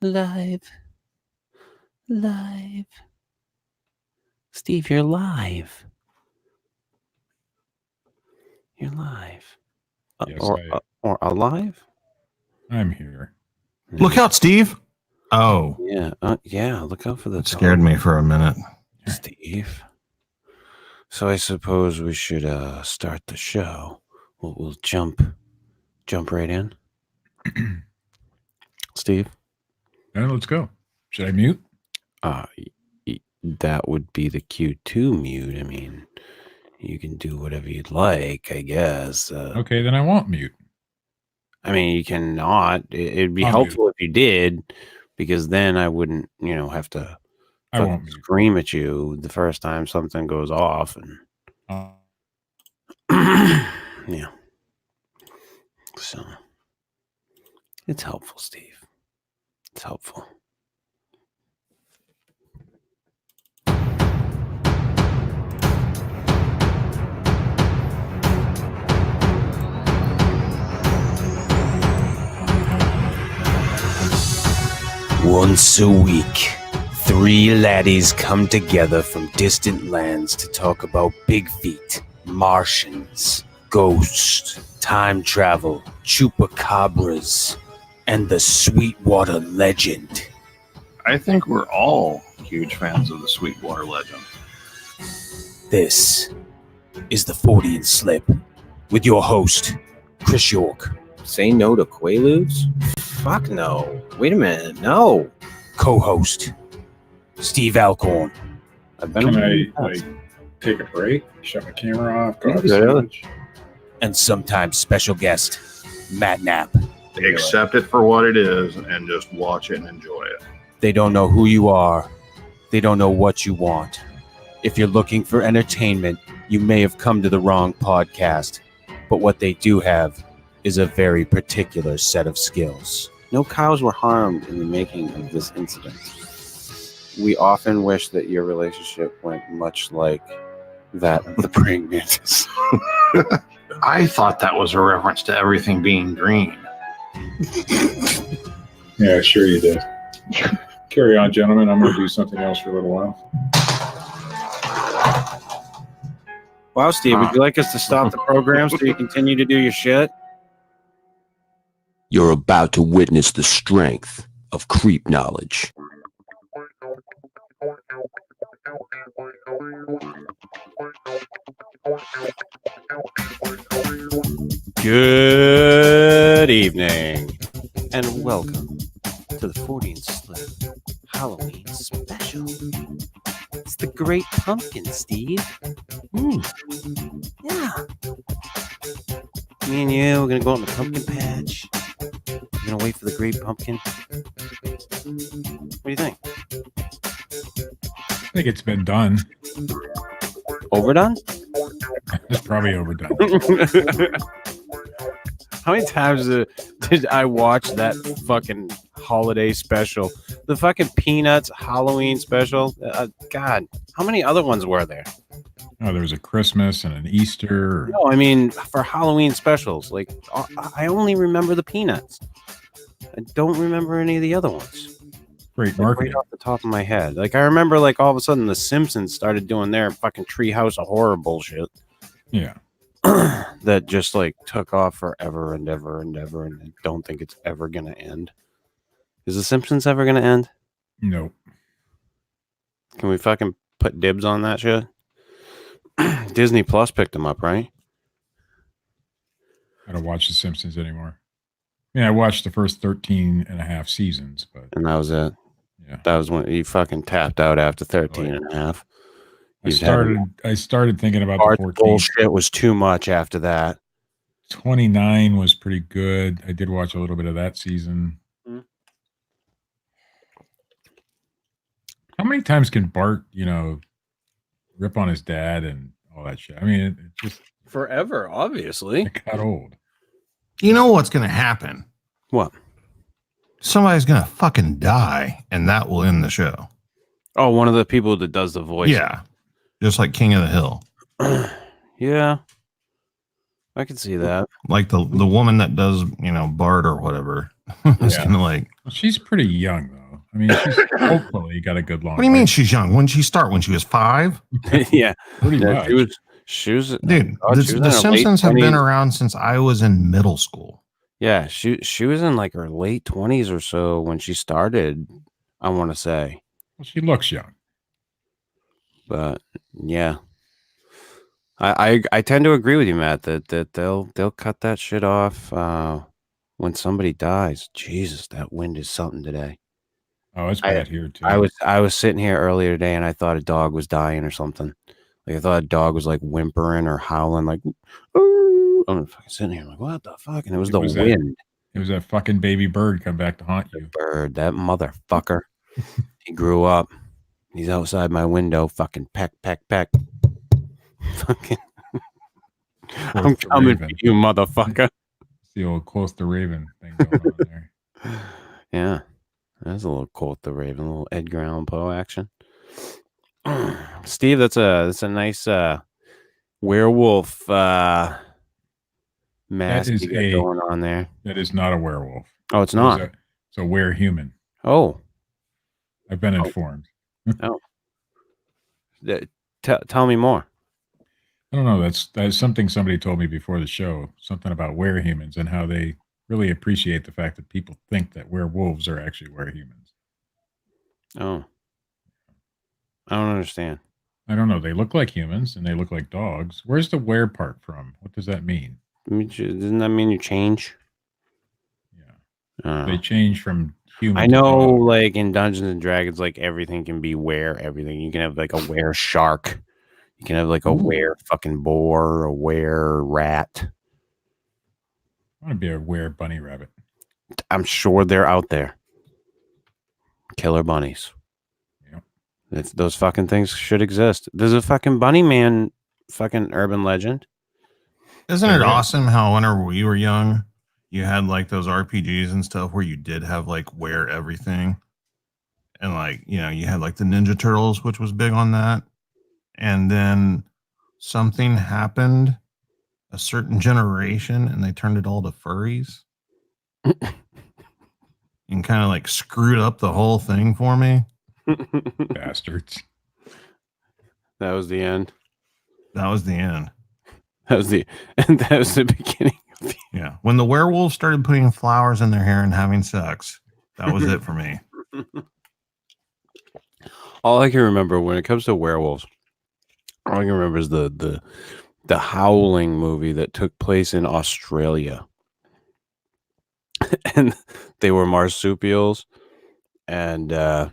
Live. Steve, you're live. You're live. Yes, or alive? I'm here. Look out, Steve. Oh. Yeah, look out for the It scared me for a minute. Steve. So I suppose we should start the show. We'll jump right in. Steve? Yeah, let's go. Should I mute? That would be the cue to mute. I mean, you can do whatever you'd like, I guess. Okay, then I won't mute. I mean, you cannot. It'd be I'll helpful if you did, because then I wouldn't, have to scream at you the first time something goes off. And yeah. So it's helpful, Steve. It's helpful. Once a week, 3 laddies come together from distant lands to talk about big feet, Martians, ghosts, time travel, chupacabras, and the Sweetwater legend. I think we're all huge fans of the Sweetwater legend. This is the Fortean Slip with your host, Chris York. Say no to Quaaludes? Fuck no. Wait a minute. No. Co-host, Steve Alcorn. Can I take a break? Shut my camera off? Go outside? And sometimes special guest, Matt Knapp. Accept it for what it is and just watch it and enjoy it. They don't know who you are. They don't know what you want. If you're looking for entertainment, you may have come to the wrong podcast. But what they do have is a very particular set of skills. No cows were harmed in the making of this incident. We often wish that your relationship went much like that of the praying mantis. I thought that was a reference to everything being green. Yeah, sure you did. Carry on, gentlemen. I'm going to do something else for a little while. Wow, Steve, would you like us to stop the program so you continue to do your shit? You're about to witness the strength of creep knowledge. Good evening, and welcome to the Fortean Slip Halloween special. It's the Great Pumpkin, Steve. Yeah. Me and you, we're gonna go out in the pumpkin patch. We're gonna wait for the Great Pumpkin. What do you think? I think it's been done. Overdone? It's probably overdone. How many times did I watch that fucking holiday special? The fucking Peanuts Halloween special? God, how many other ones were there? Oh, there was a Christmas and an Easter. No, I mean, for Halloween specials. Like, I only remember the Peanuts. I don't remember any of the other ones. Great marketing. Right off the top of my head. Like, I remember, like, all of a sudden the Simpsons started doing their fucking Treehouse of Horror bullshit. Yeah. That just, like, took off forever and ever and ever, and I don't think it's ever going to end. Is the Simpsons ever going to end? Nope. Can we fucking put dibs on that shit? Disney Plus picked them up, right? I don't watch The Simpsons anymore. I mean, I watched the first 13 and a half seasons, but... And that was it. Yeah. That was when you fucking tapped out after 13 and a half. I started thinking about the 14. Bullshit was too much after that. 29 was pretty good. I did watch a little bit of that season. How many times can Bart, rip on his dad and all that shit? I mean, it just... Forever, obviously. It got old. You know what's going to happen? What? Somebody's going to fucking die, and that will end the show. Oh, one of the people that does the voice. Yeah. Just like King of the Hill. Yeah. I can see that. Like the woman that does, Bart or whatever. It's Yeah. kind of like, Well, she's pretty young though. I mean, she's hopefully got a good long. what do you mean life. she's young? When did she start? When she was 5? Yeah, Pretty yeah, much. she was. Dude, God, she was in the her late Simpsons have been 20s. around since I was in middle school. Yeah, she was in like her late 20s or so when she started. I want to say, Well, she looks young. but yeah, I tend to agree with you, Matt. That they'll cut that shit off when somebody dies. Jesus, that wind is something today. Oh, it's bad here too. I was sitting here earlier today and I thought a dog was dying or something. Like I thought a dog was like whimpering or howling like. Ooh. I'm fucking sitting here like, what the fuck? And it was the wind. It was that fucking baby bird come back to haunt you. Bird, that motherfucker. He grew up. He's outside my window. Fucking peck, peck, peck. Fucking. I'm coming for you, motherfucker. It's the old quote the Raven thing going on there. Yeah, that's a little quote the Raven, a little Edgar Allan Poe action. Steve, that's a nice werewolf mask you got going on there. That is not a werewolf. Oh, it's not. It's a werehuman. Oh, I've been informed. Oh, tell me more. I don't know. That's something somebody told me before the show. Something about werehumans and how they really appreciate the fact that people think that werewolves are actually werehumans. Oh, I don't understand. I don't know. They look like humans and they look like dogs. Where's the were part from? What does that mean? Doesn't that mean you change? Yeah. They change from humans. I know, like in Dungeons and Dragons, like everything can be were everything. You can have like a were shark. You can have like a were fucking boar, a were rat. I want to be a were bunny rabbit. I'm sure they're out there. Killer bunnies. Yep. Those fucking things should exist. There's a fucking bunny man fucking urban legend. Isn't it awesome how whenever we were young, you had like those RPGs and stuff where you did have like where everything. And like, you had like the Ninja Turtles, which was big on that. And then something happened a certain generation and they turned it all to furries. And kind of like screwed up the whole thing for me. Bastards. That was the end. That was the end. That was the beginning. Yeah. When the werewolves started putting flowers in their hair and having sex, that was it for me. All I can remember when it comes to werewolves, all I can remember is the Howling movie that took place in Australia. And they were marsupials. And they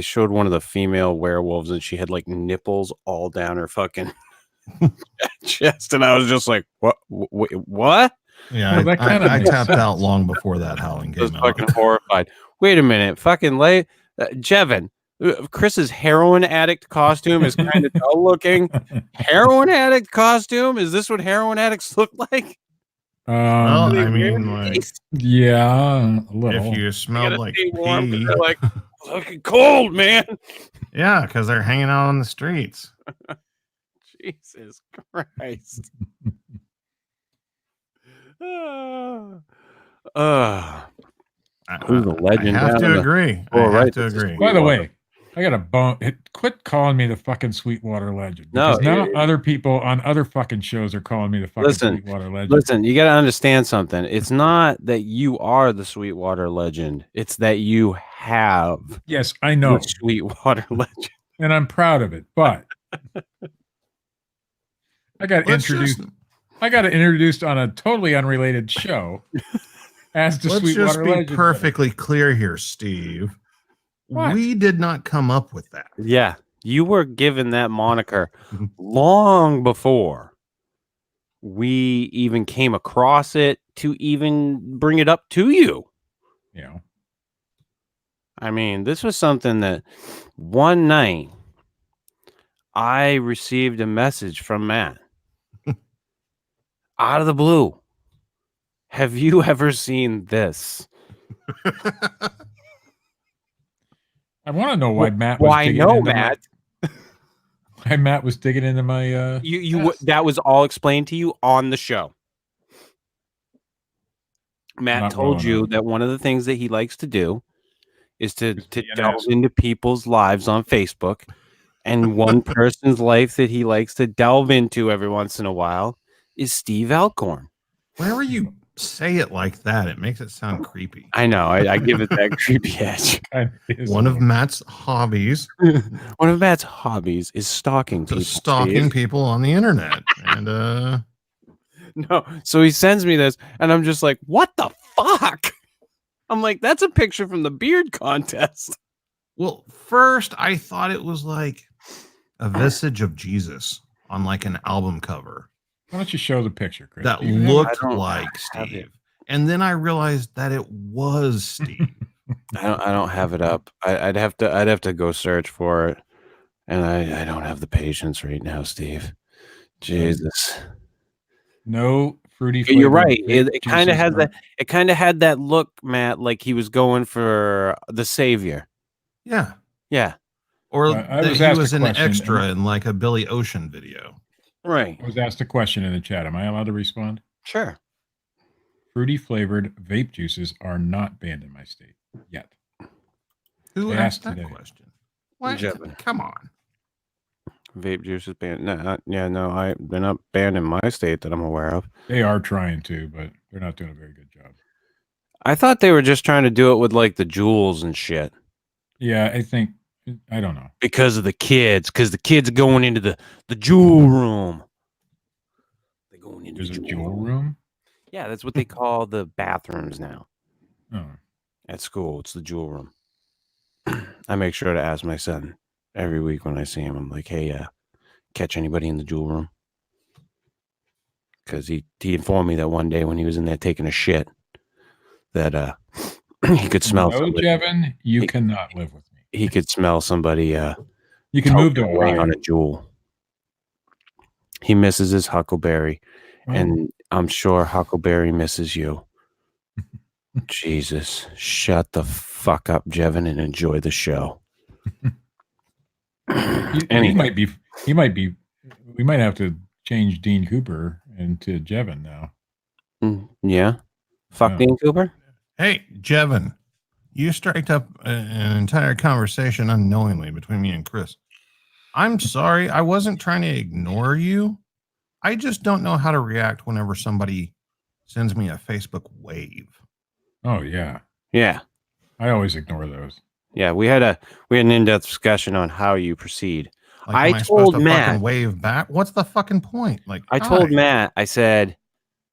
showed one of the female werewolves and she had like nipples all down her fucking chest. And I was just like, what? Yeah, well, I tapped out long before that Howling came out. Fucking horrified. Wait a minute, fucking Jevin. Chris's heroin addict costume is kind of dull looking. Heroin addict costume? Is this what heroin addicts look like? Well, I mean, like, yeah, a little. If you smelled like pee, they're like fucking cold, man. Yeah, because they're hanging out on the streets. Jesus Christ. Who's the legend? I have to agree. I have to agree. By the way, I got a bone. Quit calling me the fucking Sweetwater Legend. Because now other people on other fucking shows are calling me the fucking Sweetwater Legend. Listen, you got to understand something. It's not that you are the Sweetwater Legend. It's that you have. Yes, I know. The Sweetwater Legend. And I'm proud of it. But I got introduced. I got introduced on a totally unrelated show as the Sweetwater Legend. Let's just be perfectly clear here, Steve. What? We did not come up with that. Yeah, you were given that moniker long before we even came across it to even bring it up to you. Yeah. I mean, this was something that one night I received a message from Matt out of the blue. Have you ever seen this? I want to know why Matt. Why no, Matt? Why Matt was digging into my vest. That was all explained to you on the show. Matt Not told well you enough. that one of the things that he likes to do is to be an delve asshole. into people's lives on Facebook. And one person's life that he likes to delve into every once in a while is Steve Alcorn. Whenever you say it like that, it makes it sound creepy. I know. I give it that creepy edge. One of Matt's hobbies, One of Matt's hobbies is stalking people. stalking people on the internet. And No, so he sends me this, and I'm just like, what the fuck? I'm like, that's a picture from the beard contest. well, first I thought it was like a visage of Jesus on like an album cover Why don't you show the picture, Chris? that Do you have it? looked I don't like have Steve. it. And then I realized that it was Steve. I don't have it up. I'd have to go search for it, and I don't have the patience right now, Steve. Jesus. No fruity. You're flavored right. grape It kind of juices has are- that. It kind of had that look, Matt, like he was going for the savior. Yeah. Yeah. Or I that was he asked was a an question, and extra I- in like a Billy Ocean video. Right. I was asked a question in the chat. Am I allowed to respond? Sure. Fruity flavored vape juices are not banned in my state yet. Who They asked asked that today. question? What? Jevin. Come on. Vape juice is banned. No, they're not banned in my state that I'm aware of. They are trying to, but they're not doing a very good job. I thought they were just trying to do it with like the jewels and shit Yeah, I don't know. because of the kids. Because the kids are going into the jewel room. They're going into There's the a jewel room. Yeah, that's what they call the bathrooms now Oh, at school. It's the jewel room. I make sure to ask my son every week when I see him. I'm like, hey, catch anybody in the jewel room? Because he informed me that one day when he was in there taking a shit that he could smell no, somebody. Jevin, you He- cannot live with me. He could smell somebody You can move to toking away Hawaii. on a jewel. He misses his Huckleberry, Oh, and I'm sure Huckleberry misses you. Jesus, shut the fuck up, Jevin, and enjoy the show. he Anyway. might be. We might have to change Dean Cooper into Jevin now. Yeah, fuck Yeah. Dean Cooper. Hey, Jevin, you striked up an entire conversation unknowingly between me and Chris. I'm sorry. I wasn't trying to ignore you. I just don't know how to react whenever somebody sends me a Facebook wave. Oh yeah, Yeah, I always ignore those. yeah. We had an in-depth discussion on how you proceed. Like, I am I supposed told to Matt- fucking wave back? What's the fucking point? Like, I told hi. Matt, I said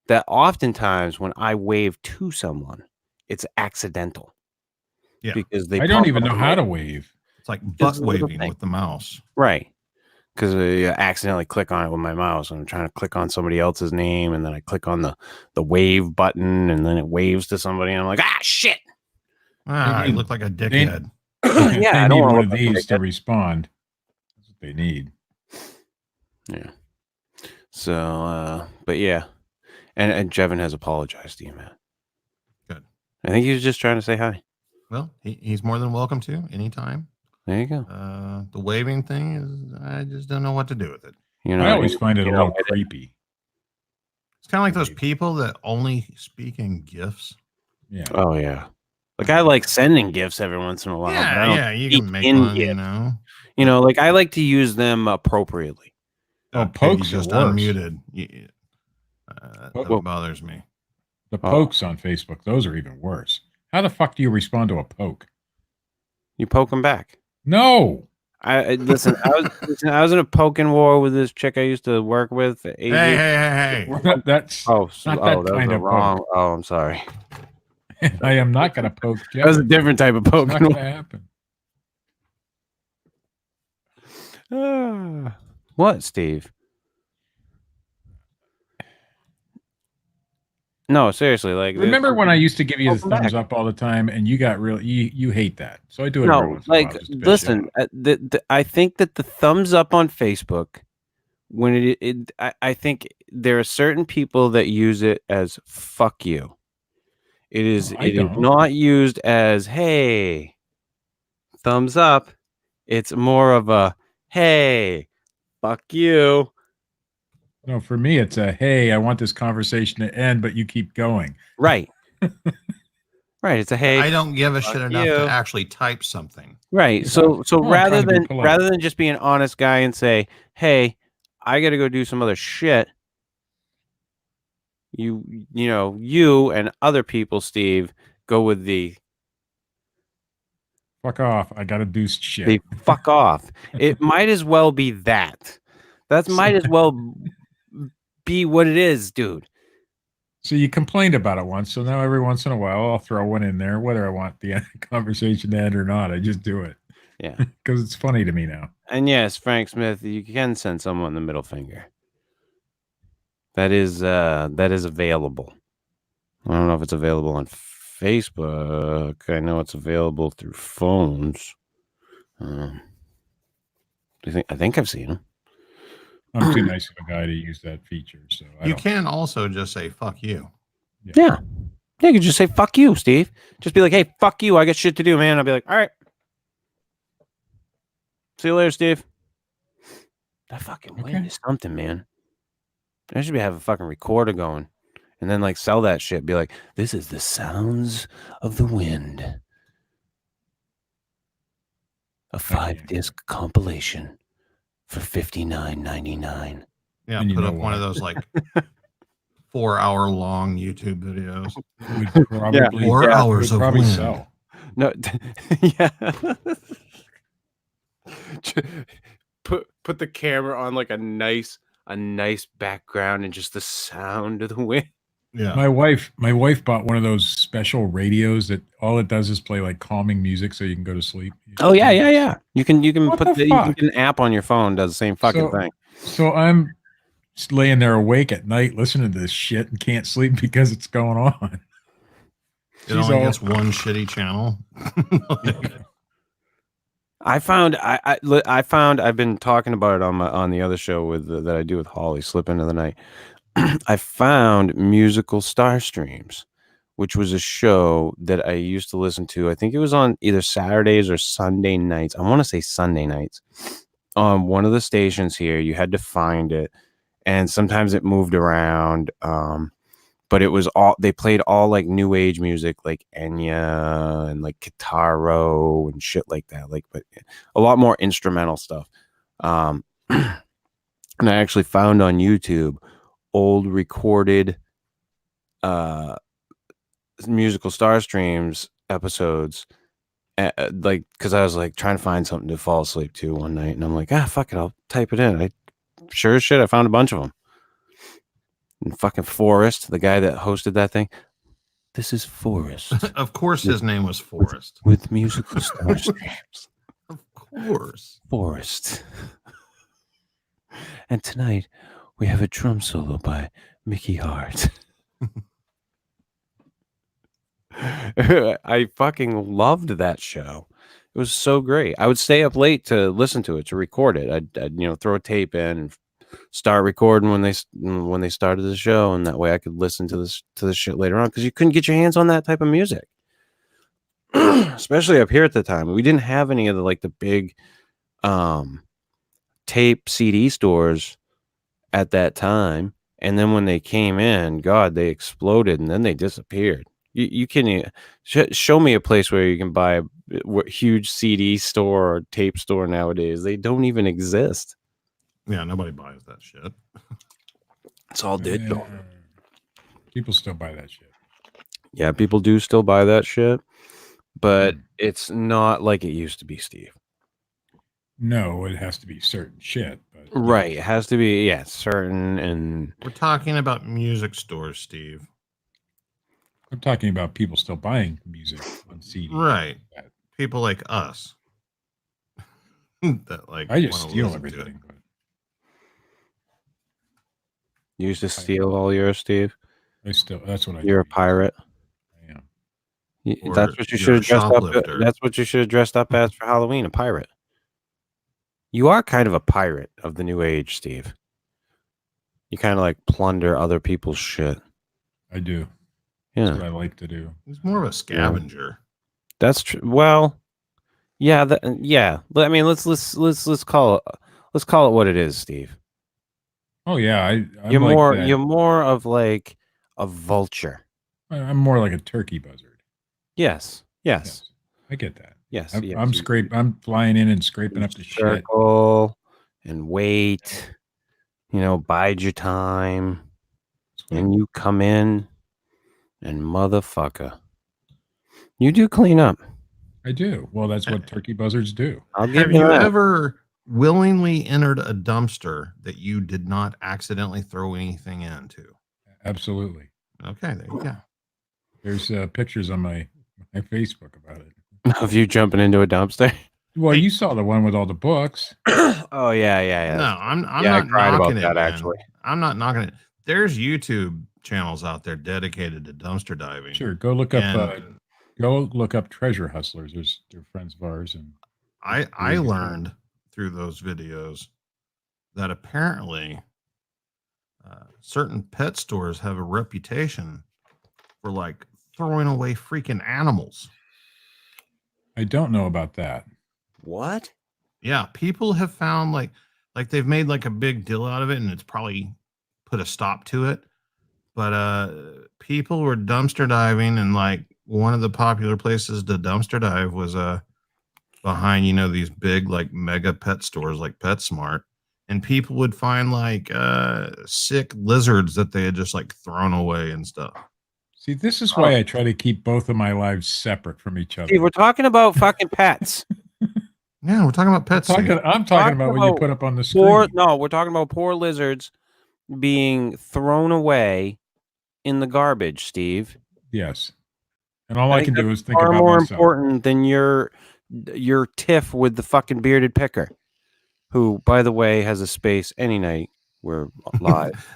that oftentimes when I wave to someone, it's accidental. Yeah. Because they I don't pump even up know the how wave. to wave. It's like Just butt a little waving thing. with the mouse. Right. Because I accidentally click on it with my mouse and I'm trying to click on somebody else's name and then I click on the wave button and then it waves to somebody and I'm like, ah, shit. Ah, They you need- look like a they- dickhead. Yeah, they I don't need wanna one look of like a these to dickhead. respond. That's what they need. Yeah. So, but yeah. And Jevin has apologized to you, man. Good. I think he was just trying to say hi. Well, he's more than welcome to anytime. There you go. The waving thing is, I just don't know what to do with it. You know, I always find it a you little know, creepy. It's kind of like those people that only speak in GIFs. Yeah. Oh yeah. Like I like sending gifts every once in a while. but I don't you speak can make in one, GIF. you know. You know, like I like to use them appropriately. Oh, Okay, pokes you are just worse. unmuted. That Well- bothers me. The Oh. pokes on Facebook, those are even worse. How the fuck do you respond to a poke? You poke them back. No. Listen. I was in a poking war with this chick I used to work with. Hey. That's Oh, not oh, that that was kind the of wrong. poke. Oh, I'm sorry. I am not going to poke Jeff. That was a different type of It's poking. not going to happen. What, Steve? No, seriously. Like, Remember when I used to give you the Welcome thumbs back. up all the time, and you got real? You hate that, so I do it. every no, once in a while like, just to piss you listen. off. I think that the thumbs up on Facebook, when I think there are certain people that use it as "fuck you." It is. No, I It is don't. not used as "hey, thumbs up." It's more of a "hey, fuck you. No, for me, it's a, hey, I want this conversation to end, but you keep going. Right. Right. It's a hey. I don't give a shit fuck enough you. to actually type something. Right. Yeah. So Well, I'm rather trying to be than polite. just be an honest guy and say, hey, I got to go do some other shit. You know, you and other people, Steve, go with the Fuck off. I got to do shit. fuck off. It might as well be that. That might as well be what it is, dude. So you complained about it once. So now every once in a while, I'll throw one in there, whether I want the conversation to end or not. I just do it. Yeah. Because it's funny to me now. And yes, Frank Smith, you can send someone the middle finger. That is available. I don't know if it's available on Facebook. I know it's available through phones. I think I've seen them. I'm too nice of a guy to use that feature. So You can also just say fuck you. Yeah. You could just say fuck you, Steve. Just be like, hey, fuck you. I got shit to do, man. I'll be like, all right. See you later, Steve. That fucking wind is something, man. I should have a fucking recorder going and then like sell that shit. Be like, this is the sounds of the wind. A 5-disc compilation for $59.99. Yeah, And you put know up one of those like 4-hour long YouTube videos. We'd probably, 4 hours we'd of probably wind. sell. No, yeah. Put the camera on like a nice background and just the sound of the wind. Yeah. My wife bought one of those special radios that all it does is play like calming music so you can go to sleep. Oh yeah. You can What put the you can fuck? get an app on your phone does the same fucking thing. So I'm just laying there awake at night listening to this shit and can't sleep because it's going on. It only gets one shitty channel. I found I've been talking about it on the other show with that I do with Holly, Slip Into the Night. I found Musical Star Streams, which was a show that I used to listen to. I think it was on either Saturdays or Sunday nights. I want to say Sunday nights on one of the stations here. You had to find it, and sometimes it moved around. But it was all, they played all like new age music, like Enya and like Kitaro and shit like that. Like, but a lot more instrumental stuff. And I actually found on YouTube old recorded Musical Star Streams episodes, like, because I was like trying to find something to fall asleep to one night, and I'm like, fuck it, I'll type it in. I sure as shit, I found a bunch of them. And fucking Forrest, the guy that hosted that thing. This is Forrest. Of course, his name was Forrest. With Musical Star Streams. Of course. Forrest. And tonight, we have a drum solo by Mickey Hart. I fucking loved that show. It was so great. I would stay up late to listen to it, to record it. I'd throw a tape in and start recording when they started the show, and that way I could listen to this shit later on, because you couldn't get your hands on that type of music. Especially up here at the time. We didn't have any of the big tape CD stores at that time. And then when they came in, God, they exploded and then they disappeared. You can show me a place where you can buy a huge CD store or tape store nowadays. They don't even exist. Yeah, nobody buys that shit. It's all digital. Yeah. People still buy that shit. Yeah, people do still buy that shit, but it's not like it used to be, Steve. No, it has to be certain shit. But Right. It has to be, certain. And We're talking about music stores, Steve. I'm talking about people still buying music on CD. Right. People like us. That I just wanna steal listen to it. everything. But you used to steal all yours, Steve. that's what I You're a do. pirate. I am. Or That's what you you're should a have dressed up. shoplifter. That's what you should have dressed up as for Halloween, a pirate. You are kind of a pirate of the new age, Steve. You kind of like plunder other people's shit. I do. That's Yeah, what I like to do. He's more of a scavenger. that's true. Well, yeah, yeah. I mean, let's call let's call it what it is, Steve. Oh yeah, I'm You're like more that. you're more of like a vulture. I'm more like a turkey buzzard. Yes. Yes. Yes, I get that. Yes. I'm, yes. I'm flying in and scraping up the shit. Circle and wait. Bide your time. Sweet. And you come in and motherfucker. You do clean up. I do. Well, that's what turkey buzzards do. I'll give Have you you that. ever willingly entered a dumpster that you did not accidentally throw anything into? Absolutely. Okay, there you go. There's pictures on my Facebook about it. Of you jumping into a dumpster. Well, you saw the one with all the books. Oh yeah. No, I'm Yeah, I not cried about knocking that, it, man. actually. I'm not knocking it. There's YouTube channels out there dedicated to dumpster diving. Sure, go look up. And Go look up treasure hustlers. They're friends of ours, and I learned through those videos that apparently certain pet stores have a reputation for like throwing away freaking animals. I don't know about that. What? Yeah, people have found like they've made like a big deal out of it, and it's probably put a stop to it. But people were dumpster diving, and like one of the popular places to dumpster dive was behind these big like mega pet stores like PetSmart, and people would find like sick lizards that they had just like thrown away and stuff. See, this is why I try to keep both of my lives separate from each other. Steve, we're talking about fucking pets. Yeah, we're talking about pets. I'm talking about what you put up on the screen. We're talking about poor lizards being thrown away in the garbage, Steve. Yes. And all I can do is think far about more myself. important than your tiff with the fucking bearded picker, who, by the way, has a space any night. We're live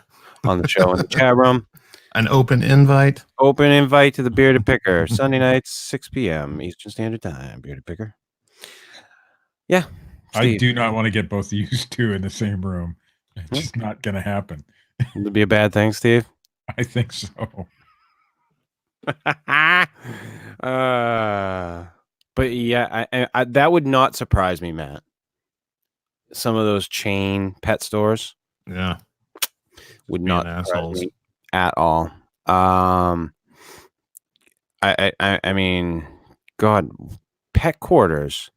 on the show in the chat room. An open invite. Open invite to the bearded picker. Sunday nights, 6 p.m. Eastern Standard Time. Bearded picker. Yeah. I do not want to get both of you two in the same room. It's just not going to happen. It'd be a bad thing, Steve. I think so. But yeah, I that would not surprise me, Matt. Some of those chain pet stores, Yeah, would being not assholes. surprise me at all. I mean, God, Pet Quarters.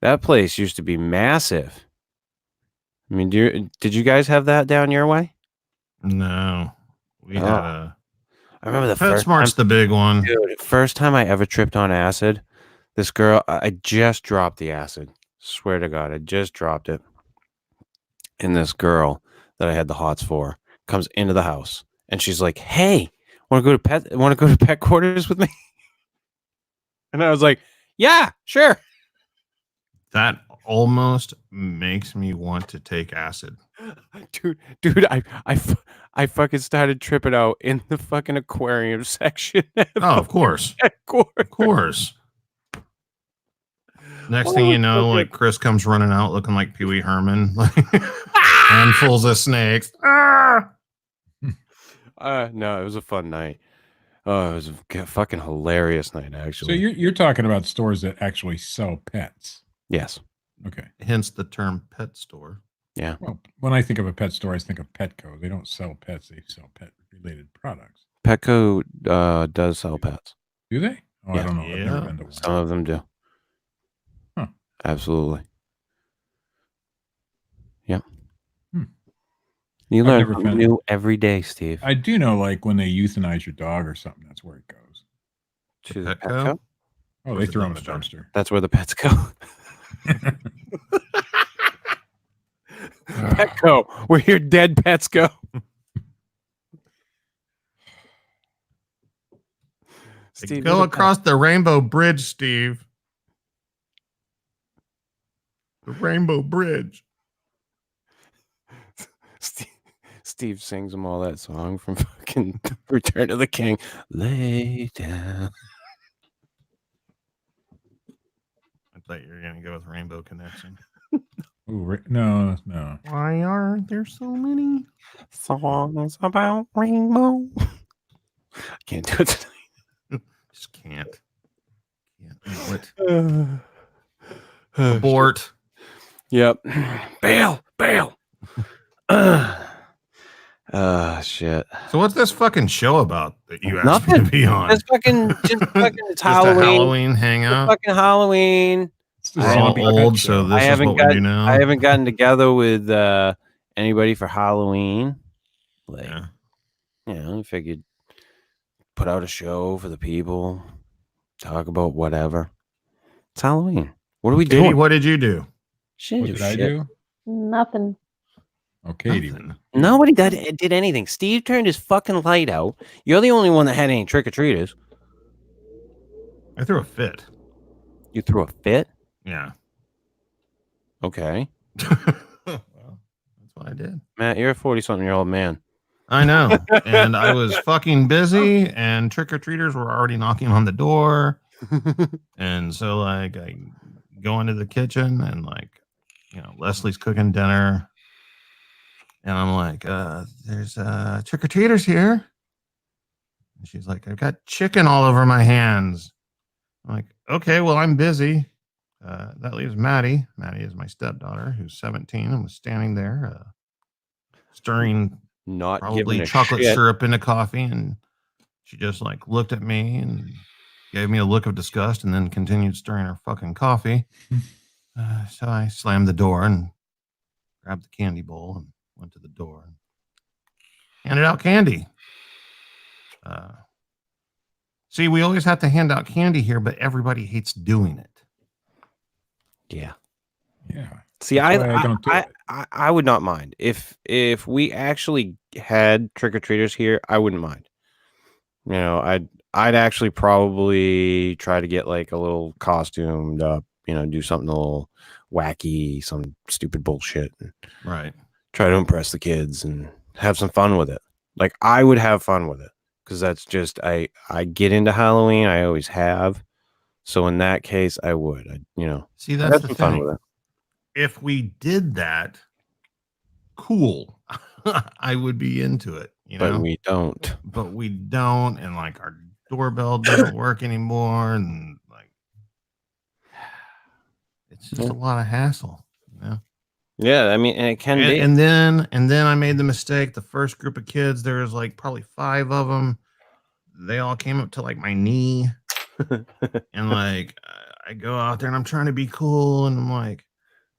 That place used to be massive. I mean, did you guys have that down your way? No, we had a. I remember the first PetSmart's the big one. Dude, first time I ever tripped on acid, this girl, I just dropped the acid. Swear to God, I just dropped it. And this girl that I had the hots for comes into the house and she's like, "Hey, want to go to Pet Quarters with me?" And I was like, "Yeah, sure." That almost makes me want to take acid. Dude, I fucking started tripping out in the fucking aquarium section. Oh, of course. Of course. Next thing you know, like Chris comes running out looking like Pee Wee Herman, like handfuls of snakes. No, it was a fun night. Oh, it was a fucking hilarious night, So actually. you're talking about stores that actually sell pets. Yes. Okay. Hence the term pet store. Yeah. Well, when I think of a pet store, I think of Petco. They don't sell pets; they sell pet-related products. Petco does sell pets. Do they? Oh, Yeah. I don't know. I've Yeah. never been to one. Some of them do. Huh. Absolutely. Yep. Hmm. You I've learn never something been- new every day, Steve. I do know, like when they euthanize your dog or something, that's where it goes. To the Petco? Petco? Oh, Or they the throw them in the dumpster? dumpster. That's where the pets go. Petco, where your dead pets go. Steve, Go what across the Rainbow Bridge, Steve. The Rainbow Bridge. Steve sings them all that song from fucking Return of the King. Lay down. I thought you were going to go with Rainbow Connection. Ooh, no. Why are there so many Songs about rainbow. I can't do it tonight. Just can't. Can't do it. Abort. Yep. Bail. Bail. Shit. So what's this fucking show about that you asked me Nothing. to be on? Just fucking it's Just Halloween. a Halloween It's hangout. fucking Halloween. It's the We're all zombie pet old, show. so this I is haven't what we do now. I haven't gotten together with anybody for Halloween. Like, Yeah. you know, I figured put out a show for the people, talk about whatever. It's Halloween. What are we Katie, doing? what did you do? She didn't What do did I shit. do? Nothing. Oh, Katie. Nothing. Nobody did anything. Steve turned his fucking light out. You're the only one that had any trick or treaters. I threw a fit. You threw a fit. Yeah. Okay, Well, that's what I did. Matt, you're a 40-something-year-old man. I know. And I was fucking busy, and trick-or-treaters were already knocking on the door. And so, like, I go into the kitchen, and, like, you know, Leslie's cooking dinner. And I'm like, there's trick-or-treaters here. And she's like, I've got chicken all over my hands. I'm like, okay, well, I'm busy. That leaves Maddie. Maddie is my stepdaughter, who's 17 and was standing there stirring Not probably giving a chocolate shit. syrup into coffee. And she just like looked at me and gave me a look of disgust and then continued stirring her fucking coffee. So I slammed the door and grabbed the candy bowl and went to the door and handed out candy. See, we always have to hand out candy here, but everybody hates doing it. Yeah. Yeah. See, That's why I don't do it. I would not mind if we actually had trick or treaters here. I wouldn't mind. You know, I'd actually probably try to get like a little costumed up. You know, do something a little wacky, some stupid bullshit. Right. Try to impress the kids and have some fun with it. Like I would have fun with it because that's just I get into Halloween. I always have. So in that case, I would. See, I'd that's have the some fun thing. with it. If we did that, cool. I would be into it, you know. But we don't. But we don't, and like our doorbell doesn't work anymore, and like it's just a lot of hassle, you know. Yeah, I mean, and it can be. And then I made the mistake. The first group of kids, there was like probably 5 of them. They all came up to like my knee, and like I go out there and I'm trying to be cool, and I'm like,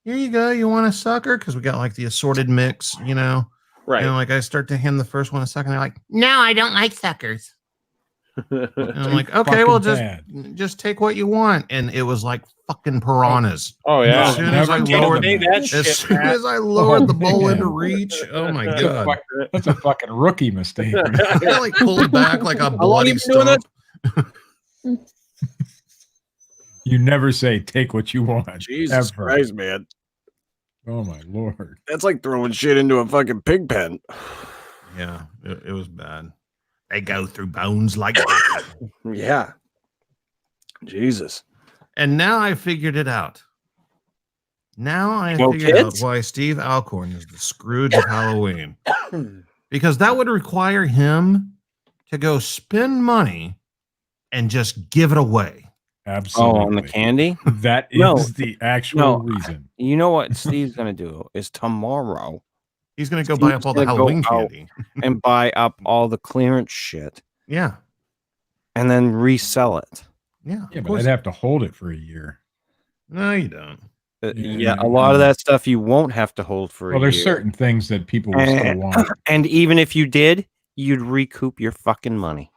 here you go, you want a sucker? Because we got like the assorted mix, you know. Right. And like I start to hand the first one a sucker, and they're like, no, I don't like suckers. And I'm like, okay, well, just take what you want. And it was like fucking piranhas. Oh yeah. As soon as I lowered, the bowl into reach, oh my god, That's a fucking rookie mistake. I like pulled back like a long bloody you been doing stump. You never say take what you want. Jesus ever. Christ, man. Oh my lord. That's like throwing shit into a fucking pig pen. Yeah, it was bad. They go through bones like that. Yeah. Jesus. And now I figured it out. Now I Well, figured out kids? why Steve Alcorn is the Scrooge of Halloween. Because that would require him to go spend money and just give it away. Absolutely. Oh, on the candy? That is No. the actual No. reason. You know what Steve's gonna do is tomorrow He's going to go buy up all the Steve's gonna go Halloween out. candy. and buy up all the clearance shit Yeah. and then resell it. Yeah. Yeah, of but course. I'd have to hold it for a year. No, you don't. Yeah, a lot of that stuff you won't have to hold for Well, a there's year. certain things that people will still want. And even if you did, you'd recoup your fucking money.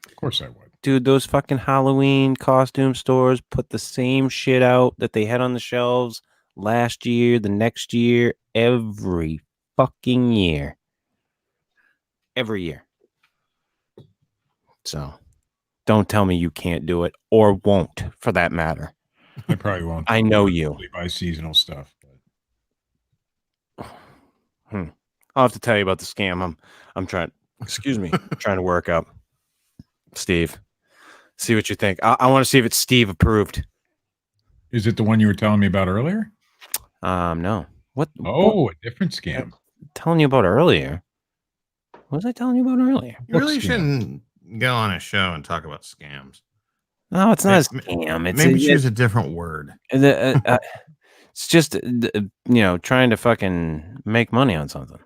Of course I would. Dude, those fucking Halloween costume stores put the same shit out that they had on the shelves last year, the next year, every fucking year. Every year. So don't tell me you can't do it or won't for that matter. I probably won't. I know you. Probably buy seasonal stuff. But I'll have to tell you about the scam I'm trying trying to work up. Steve. See what you think. I want to see if it's Steve approved. is it the one you were telling me about earlier? No. What? Oh, a different scam. Telling you about earlier. What was I telling you about earlier? You really What scam? shouldn't go on a show and talk about scams. No, it's not a Maybe- scam. It's Maybe choose a different word. It's just trying to fucking make money on something,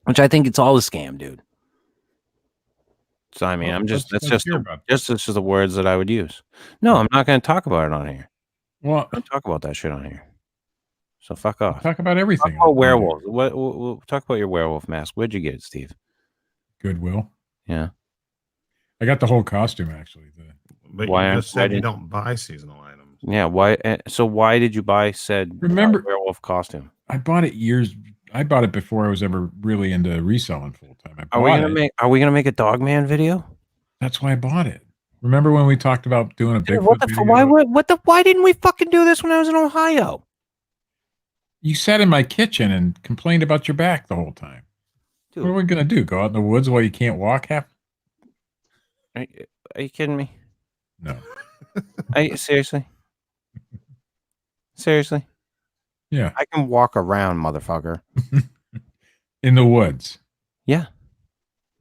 which I think it's all a scam, dude. So I mean, Let's hear about that. just the words that I would use. No, I'm not going to talk about it on here. Well, I don't talk about that shit on here. So fuck off. talk about everything. Talk about werewolves. What? Talk about your werewolf mask. Where'd you get it, Steve? Goodwill. Yeah. I got the whole costume actually. But Why you just why said you did- don't buy seasonal items. Yeah. Why? So why did you buy said Remember- werewolf costume? I bought it before I was ever really into reselling full time. Are we gonna make a Dogman video? That's why I bought it. Remember when we talked about doing a Dude, Bigfoot video? why didn't we fucking do this when I was in Ohio? You sat in my kitchen and complained about your back the whole time. Dude. What are we gonna do? Go out in the woods while you can't walk half? Are you kidding me? No. Seriously? Seriously? Yeah. I can walk around, motherfucker. In the woods. Yeah.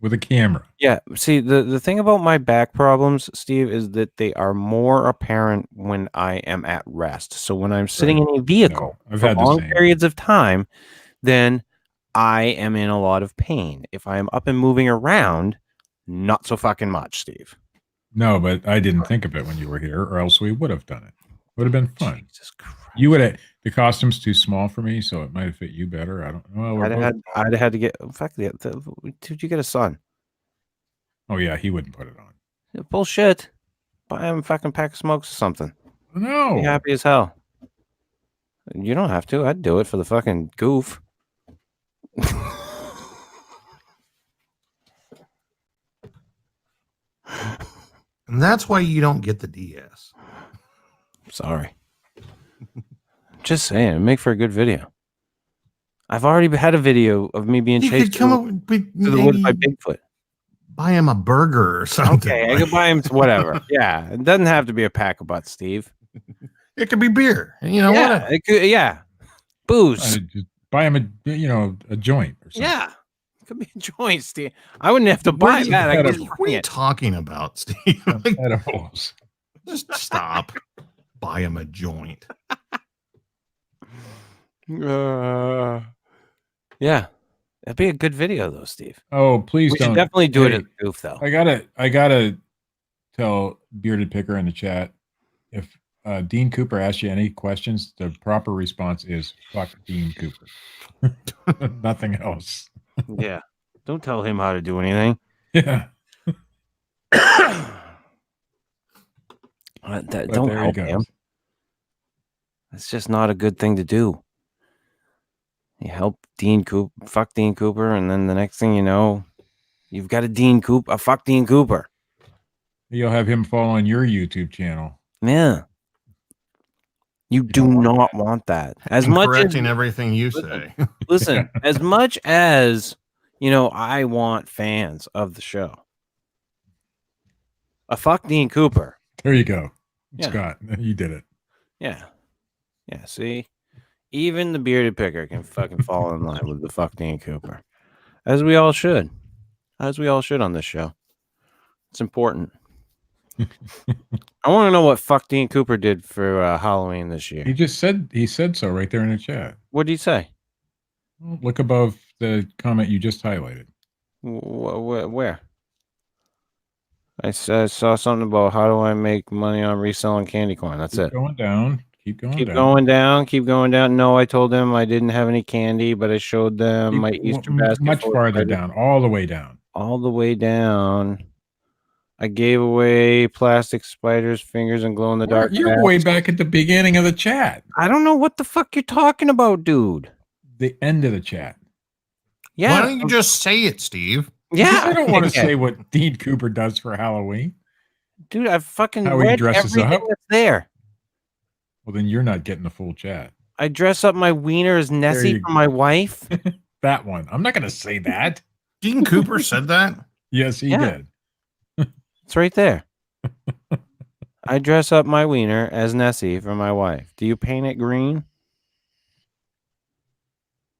With a camera. Yeah. See, the thing about my back problems, Steve, is that they are more apparent when I am at rest. So when I'm sitting in a vehicle I've for had the long same. periods of time, then I am in a lot of pain. If I am up and moving around, not so fucking much, Steve. No, but I didn't think of it when you were here, or else we would have done it. Would have been fun. Jesus Christ. You would have. The costume's too small for me, so it might have fit you better. I don't know. I'd have had to get. In fact, did you get a son? Oh yeah, he wouldn't put it on. Bullshit. Buy him a fucking pack of smokes or something. No. Be happy as hell. You don't have to. I'd do it for the fucking goof. And that's why you don't get the DS. Sorry. Just saying, make for a good video. I've already had a video of me being You chased could come up through with the woods by maybe Bigfoot. buy him a burger or something. Okay, I could buy him whatever. Yeah, it doesn't have to be a pack of butts, Steve. It could be beer. You know Yeah, what? it could, yeah. Booze. Just buy him a joint or something. Yeah. It could be a joint, Steve. I wouldn't have to buy that. I could just What are bring you it. talking about, Steve? Like, Edibles. just stop. Buy him a joint. Yeah. That'd be a good video though, Steve. Oh, please We don't. should definitely do it Hey, at the goof though. I gotta tell Bearded Picker in the chat, if Dean Cooper asks you any questions, the proper response is fuck Dean Cooper. Nothing else. Yeah. Don't tell him how to do anything. Yeah. Don't But there he help goes. him. It's just not a good thing to do. You help Dean Cooper, fuck Dean Cooper, and then the next thing you know, you've got a fuck Dean Cooper. You'll have him fall on your YouTube channel. Yeah. You do not want that. As I'm much as correcting everything you say. listen, as much as I want fans of the show. A fuck Dean Cooper. There you go. Yeah. Scott, you did it. Yeah. Yeah, see? Even the Bearded Picker can fucking fall in line with the fuck Dean Cooper. As we all should. As we all should on this show. It's important. I want to know what fuck Dean Cooper did for Halloween this year. He said so right there in the chat. What did he say? Look above the comment you just highlighted. Where? I saw something about how do I make money on reselling candy corn. That's it. Going down. Keep going Keep down. going down. Keep going down. No, I told them I didn't have any candy, but I showed them my Keep Easter basket. much full of farther candy. down, all the way down. All the way down. I gave away plastic spiders, fingers, and glow in the dark. You're way back at the beginning of the chat. I don't know what the fuck you're talking about, dude. The end of the chat. Yeah. Why don't you just say it, Steve? Yeah. I don't want to say what Dean Cooper does for Halloween. Dude, I've fucking How he read dresses everything up? that's there. Well, then you're not getting the full chat. I dress up my wiener as Nessie you for my wife. That one. I'm not going to say that. Dean Cooper said that? Yes, he Yeah. did. It's right there. I dress up my wiener as Nessie for my wife. Do you paint it green?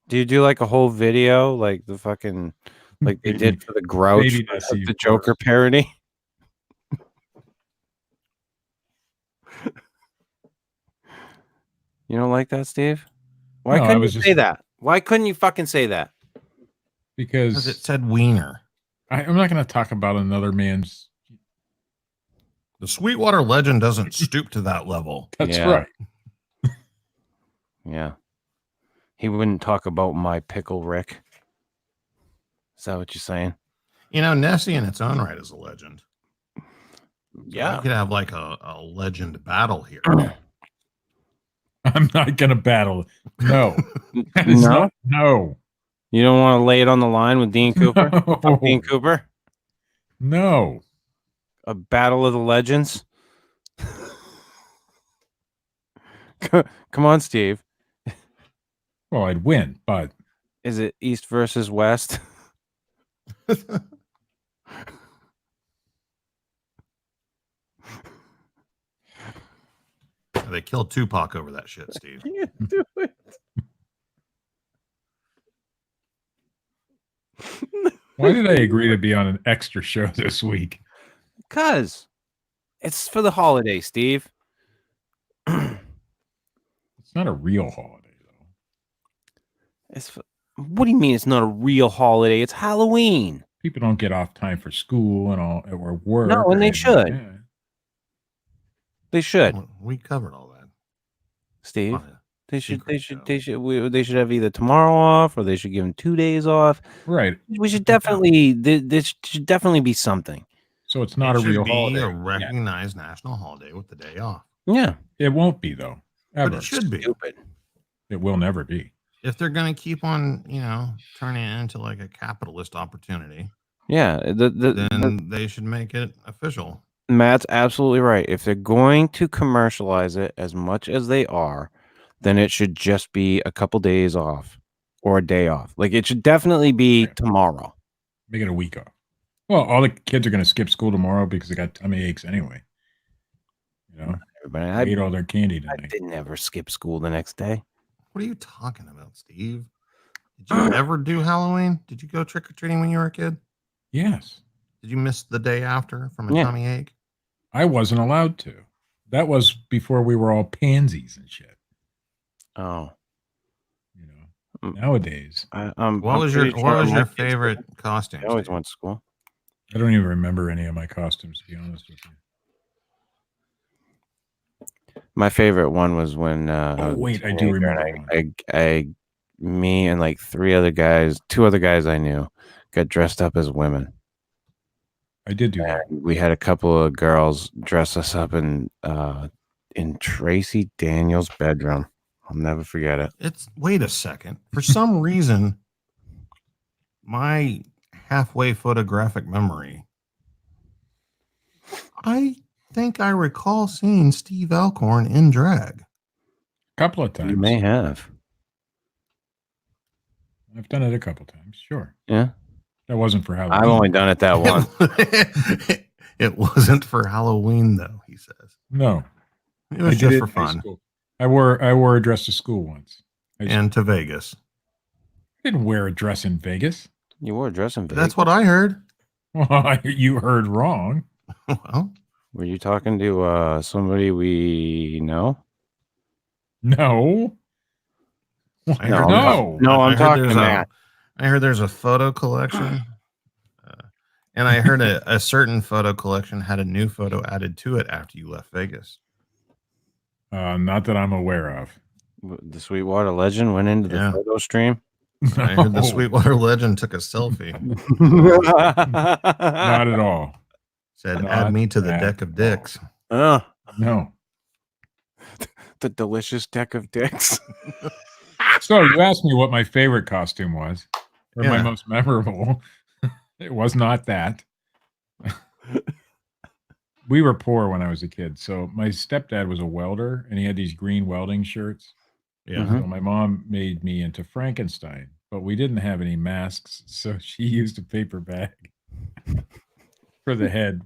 Do you do like a whole video like the fucking like they did for the Grouch, Baby Nessie, the of Joker course. You don't like that, Steve? Why No, I couldn't you was just- say that? Why couldn't you fucking say that? Because it because said wiener. I'm not going to talk about another man's. The Sweetwater legend doesn't stoop to that level. That's Yeah. right. Yeah. He wouldn't talk about my pickle Rick. Is that what you're saying? You know, Nessie in its own right is a legend. Yeah. You could have like a legend battle here. I'm not going to battle. No. That is No? not. No. You don't want to lay it on the line with Dean Cooper? No. Dean Cooper? No. A battle of the legends? Come on, Steve. Well, I'd win, but Is it East versus West? They killed Tupac over that shit, Steve. Do it. why did I agree to be on an extra show this week? Because it's for the holiday, Steve. It's not a real holiday, though. What do you mean it's not a real holiday? It's Halloween. People don't get off time for school and all or work. No, and they should. Yeah. They should, We covered all that. Steve. On a They should. They secret should. show. They should have either tomorrow off, or they should give them 2 days off. Right. We should definitely. This should definitely be something. So it's not It a should real be holiday. a Yeah. recognized national holiday with the day off. Yeah. It won't be, though. Ever. But it should be. Stupid. It will never be. If they're going to keep on, turning it into like a capitalist opportunity, Yeah. then they should make it official. Matt's absolutely right. If they're going to commercialize it as much as they are, then it should just be a couple days off or a day off. Like it should definitely be Right. tomorrow. Make it a week off. Well, all the kids are going to skip school tomorrow because they got tummy aches anyway. You know, Everybody, they ate all their candy I tonight. didn't ever skip school the next day. What are you talking about, Steve? Did you ever do Halloween? Did you go trick or treating when you were a kid? Yes. Did you miss the day after from a Yeah. tummy ache? I wasn't allowed to. That was before we were all pansies and shit. Oh, You know, Mm. nowadays, What was your favorite costume? I always Steve? went to school. I don't even remember any of my costumes, to be honest with you. My favorite one was when Oh, wait, I do remember me and like two other guys I knew got dressed up as women. I did do that. And we had a couple of girls dress us up in Tracy Daniels' bedroom. I'll never forget it. Wait a second. For some reason, my halfway photographic memory, I think I recall seeing Steve Alcorn in drag. A couple of times. You may have. I've done it a couple times. Sure. Yeah. That wasn't for Halloween. I've only done it that one. It wasn't for Halloween, though, he says. No. It was I did just it for in high fun. school. I wore a dress to school once. And to Vegas. I didn't wear a dress in Vegas. You wore a dress in Vegas. That's what I heard. Well, you heard wrong. Well, Were you talking to somebody we know? No. I heard No. No, I'm I heard talking there's to a- Matt. I heard there's a photo collection. And I heard a certain photo collection had a new photo added to it after you left Vegas. Not that I'm aware of. The Sweetwater legend went into Yeah. the photo stream. I heard the No, Sweetwater legend took a selfie. Not at all. Said, Not add me to the at deck of all. dicks. Oh, No. the delicious deck of dicks. So you asked me what my favorite costume was, or my Yeah. most memorable. It was not that. We were poor when I was a kid, so my stepdad was a welder, and he had these green welding shirts. Yeah. So my mom made me into Frankenstein, but we didn't have any masks, so she used a paper bag for the head.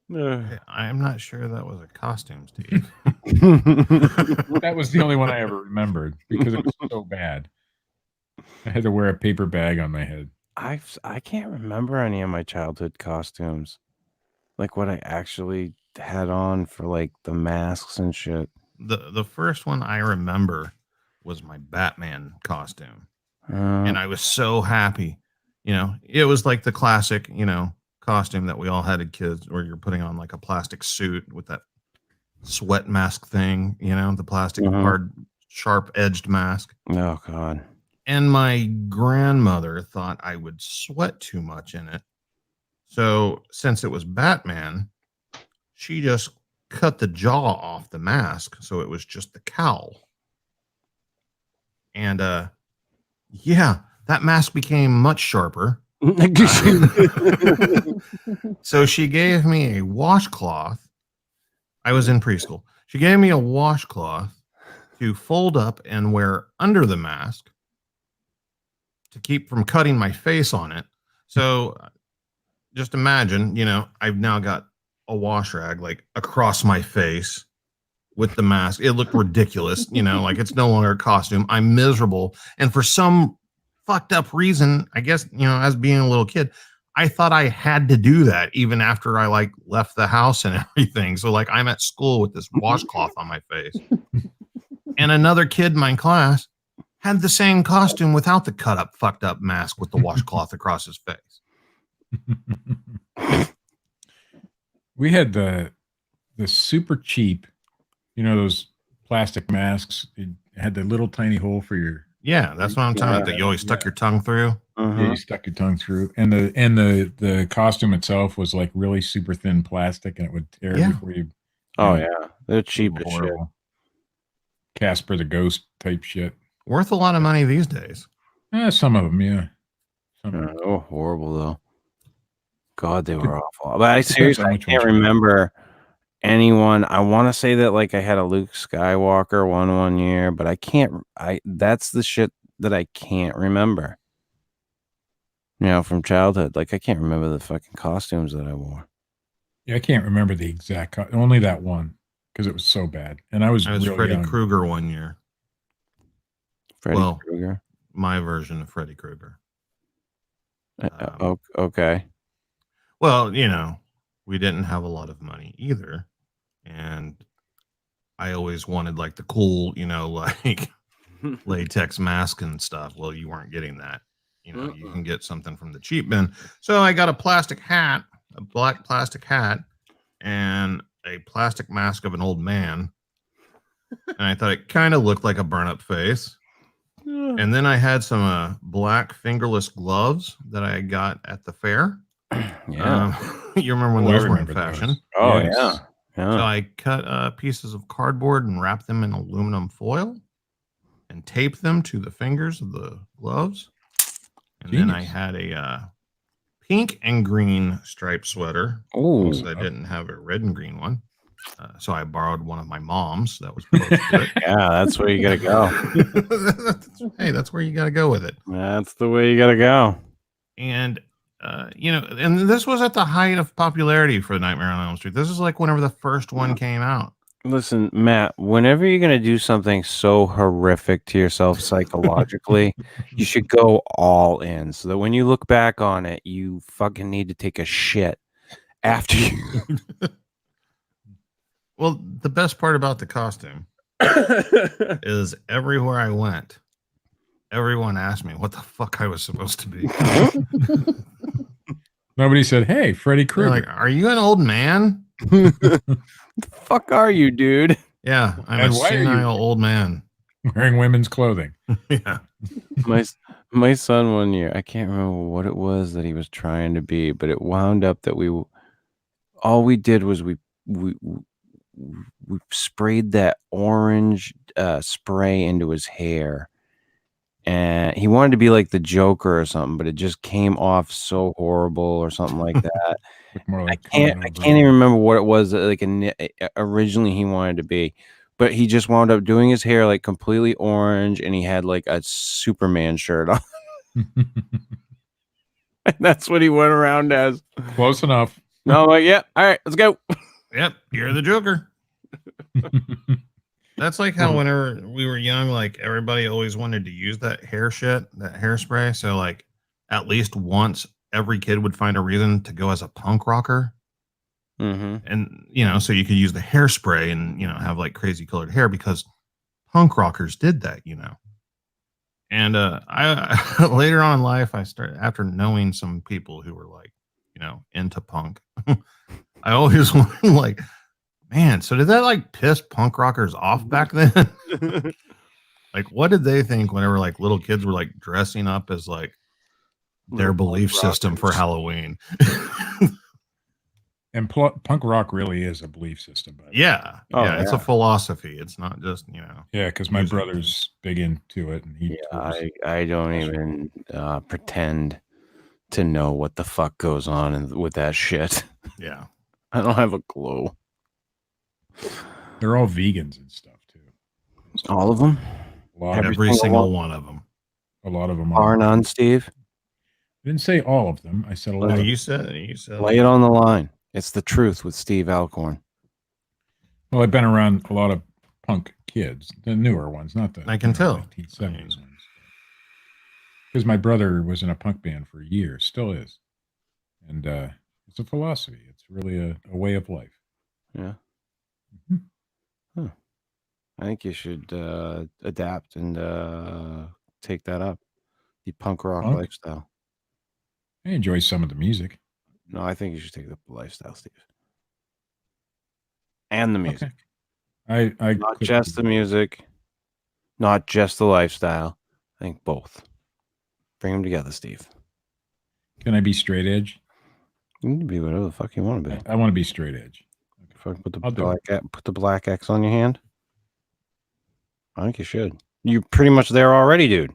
I'm not sure that was a costume, Steve. That was the only one I ever remembered because it was so bad. I had to wear a paper bag on my head. I can't remember any of my childhood costumes, like what I actually had on for like the masks and shit. the first one I remember was my Batman costume. And I was so happy. You know, it was like the classic, you know, costume that we all had as kids, where you're putting on like a plastic suit with that sweat mask thing, you know, the plastic hard, sharp edged mask. Oh God. And my grandmother thought I would sweat too much in it. So since it was Batman, she just cut the jaw off the mask. So it was just the cowl. And yeah, that mask became much sharper. So she gave me a washcloth. I was in preschool. She gave me a washcloth to fold up and wear under the mask to keep from cutting my face on it. So just imagine, you know, I've now got a wash rag like across my face with the mask. It looked ridiculous, you know, like it's no longer a costume. I'm miserable. And for some fucked up reason, I guess, you know, as being a little kid, I thought I had to do that even after I like left the house and everything. So like I'm at school with this washcloth on my face. And another kid in my class had the same costume without the cut up, fucked up mask with the washcloth across his face. We had the super cheap, you know, those plastic masks. It had the little tiny hole for your. Yeah, that's what I'm talking about. That you always stuck your tongue through. Yeah, you stuck your tongue through, and the costume itself was like really super thin plastic, and it would tear before you. Oh yeah, they're cheap as shit. Casper the Ghost type shit. Worth a lot of money these days. Some of them, yeah. Oh, horrible though. God, they were awful. But I seriously can't remember anyone. I want to say that like I had a Luke Skywalker one year, but I can't. That's the shit that I can't remember. You know, from childhood, like I can't remember the fucking costumes that I wore. Yeah, I can't remember the exact. Only that one because it was so bad, and I was Freddy Krueger one year. Freddy Krueger, my version of Freddy Krueger. Okay. Well, you know, we didn't have a lot of money either, and I always wanted like the cool, you know, like latex mask and stuff. Well, you weren't getting that. You know, you can get something from the cheap bin. So I got a plastic hat, a black plastic hat, and a plastic mask of an old man. And I thought it kind of looked like a burn-up face. And then I had some black fingerless gloves that I got at the fair. Yeah. You remember when those were in fashion? Those. Oh, yes. Yeah. So I cut pieces of cardboard and wrapped them in aluminum foil and taped them to the fingers of the gloves. And then I had a pink and green striped sweater. Oh, I didn't have a red and green one. So I borrowed one of my mom's that was close to it. Yeah, that's where you got to go. Hey, that's where you got to go with it. That's the way you got to go. And, you know, and this was at the height of popularity for Nightmare on Elm Street. This is like whenever the first one came out. Listen, Matt, whenever you're going to do something so horrific to yourself psychologically, you should go all in so that when you look back on it, you fucking need to take a shit after you. Well, the best part about the costume is everywhere I went, everyone asked me what the fuck I was supposed to be. Nobody said, "Hey, Freddy Krueger." Like, are you an old man? The fuck are you, dude? Yeah, I'm a senile old man wearing women's clothing. Yeah. My son one year, I can't remember what it was that he was trying to be, but it wound up that all we did was we sprayed that orange spray into his hair, and he wanted to be like the Joker or something, but it just came off so horrible or something like that. I can't even remember what it was that, like originally he wanted to be, but he just wound up doing his hair like completely orange, and he had like a Superman shirt on. And that's what he went around as. Close enough. No, I'm like, yeah, all right, let's go. Yep, you're the Joker. That's like how whenever we were young, like everybody always wanted to use that hairspray. So like at least once every kid would find a reason to go as a punk rocker. Mm-hmm. And, so you could use the hairspray and, have like crazy colored hair because punk rockers did that, And I later on in life, I started after knowing some people who were like, into punk. I always wanted like, man, so did that like piss punk rockers off back then? Like, what did they think whenever like little kids were like dressing up as like their Little belief punk system for rockers. Halloween? And punk rock really is a belief system. By the way. Yeah. Oh, yeah. It's yeah. a philosophy. It's not just, Yeah, because my music. brother's big into it, and he tours. I don't even pretend to know what the fuck goes on with that shit. Yeah. I don't have a clue. They're all vegans and stuff too. All of them? A lot, Every single one of them. a lot of them Are are. none, Steve? I didn't say all of them. I said a lot. No, of you them. said Lay it on the line. It's the truth with Steve Alcorn. Well, I've been around a lot of punk kids, the newer ones, not the I can tell. 1970s ones. Because my brother was in a punk band for years, still is, and it's a philosophy. It's really a way of life. Yeah. Mhm. Huh. I think you should adapt and take that up. The punk rock Punk? lifestyle. I enjoy some of the music. No, I think you should take the lifestyle, Steve. And the music. Okay. I Not couldn't just do the music, not just the lifestyle. I think both. Bring them together, Steve. that. Can I be straight edge? You can be whatever the fuck you want to be. I want to be straight edge. Fuck, put I'll do the black X on your hand. I think you should. You're pretty much there already, dude.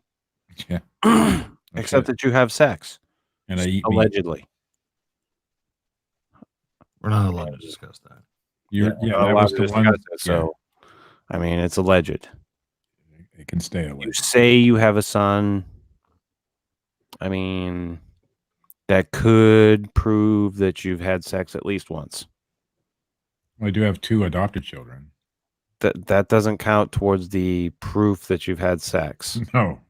Yeah. Except that you have sex. And I eat meat. Allegedly. We're not allowed to discuss that. Yeah, You're not that allowed was to the discuss one. it, so, I mean, it's alleged. It can stay You alleged. say you have a son. I mean, that could prove that you've had sex at least once. Well, I do have 2 adopted children. That doesn't count towards the proof that you've had sex. No.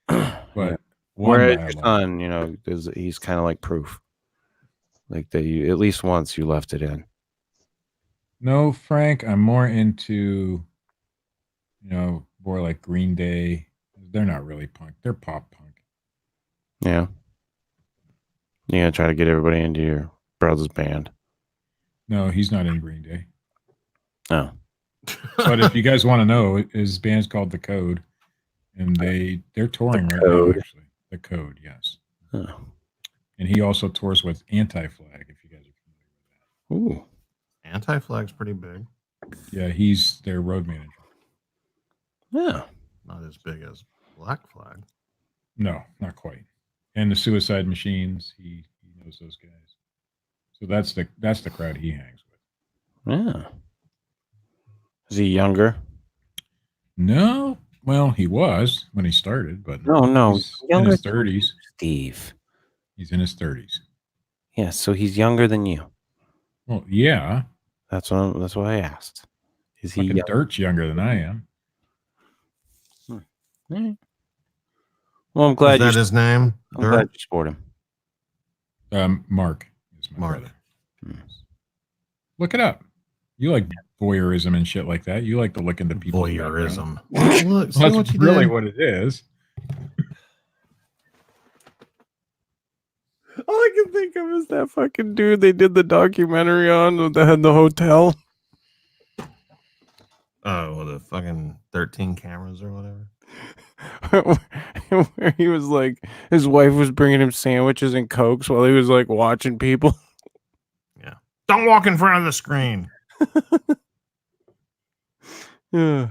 But Yeah. one Whereas I your love. son, he's kind of like proof. Like that you at least once you left it in. No, Frank, I'm more into, more like Green Day. They're not really punk. They're pop punk. Yeah. You're gonna try to get everybody into your brother's band. No, he's not in Green Day. Oh. But if you guys want to know, his band's called The Code, and they're touring right now. Code. Actually, The Code, yes. Oh. And he also tours with Anti-Flag. If you guys are familiar with that. Ooh. Anti-Flag's pretty big. Yeah, he's their road manager. Yeah. Not as big as Black Flag. No, not quite. And the Suicide Machines, he knows those guys. So that's the crowd he hangs with. Yeah. Is he younger? No, well, he was when he started, but No. he's in Younger his than 30s. Steve. He's in his 30s. Yeah, so he's younger than you. Well, yeah, That's what I asked. Is he fucking young? Dirt's younger than I am. Right. Well, I'm glad Is that his name? I'm glad you support him. Mark is my Mark. brother. Look it up. You like voyeurism and shit like that. You like to look into people's Voyeurism. background. Look, see That's what you really did? what it is. All I can think of is that fucking dude they did the documentary on that had the hotel. Oh, well, the fucking 13 cameras or whatever. Where he was like, his wife was bringing him sandwiches and cokes while he was like watching people. Yeah. Don't walk in front of the screen. Yeah.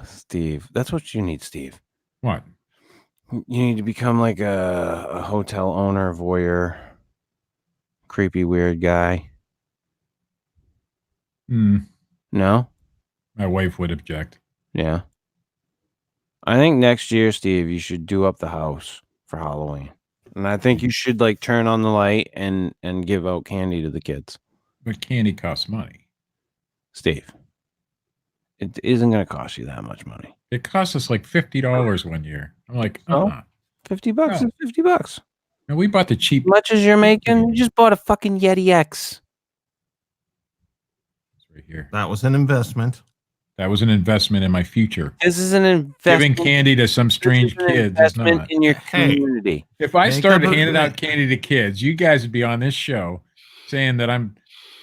Steve, that's what you need, Steve. What? You need to become like a hotel owner, voyeur, creepy, weird guy. No? My wife would object. Yeah. I think next year, Steve, you should do up the house for Halloween. And I think you should like turn on the light and give out candy to the kids. But candy costs money. Steve, it isn't going to cost you that much money. It cost us like $50 one year. I'm like, $50 No. is $50. And we bought the cheap. As much as you're making, you just bought a fucking Yeti X. right here. That was an investment. That was an investment in my future. This is an investment. Giving candy to some strange This is an kids is investment not. in your Hey. community. If I Make started up a handing out thing. candy to kids, you guys would be on this show saying that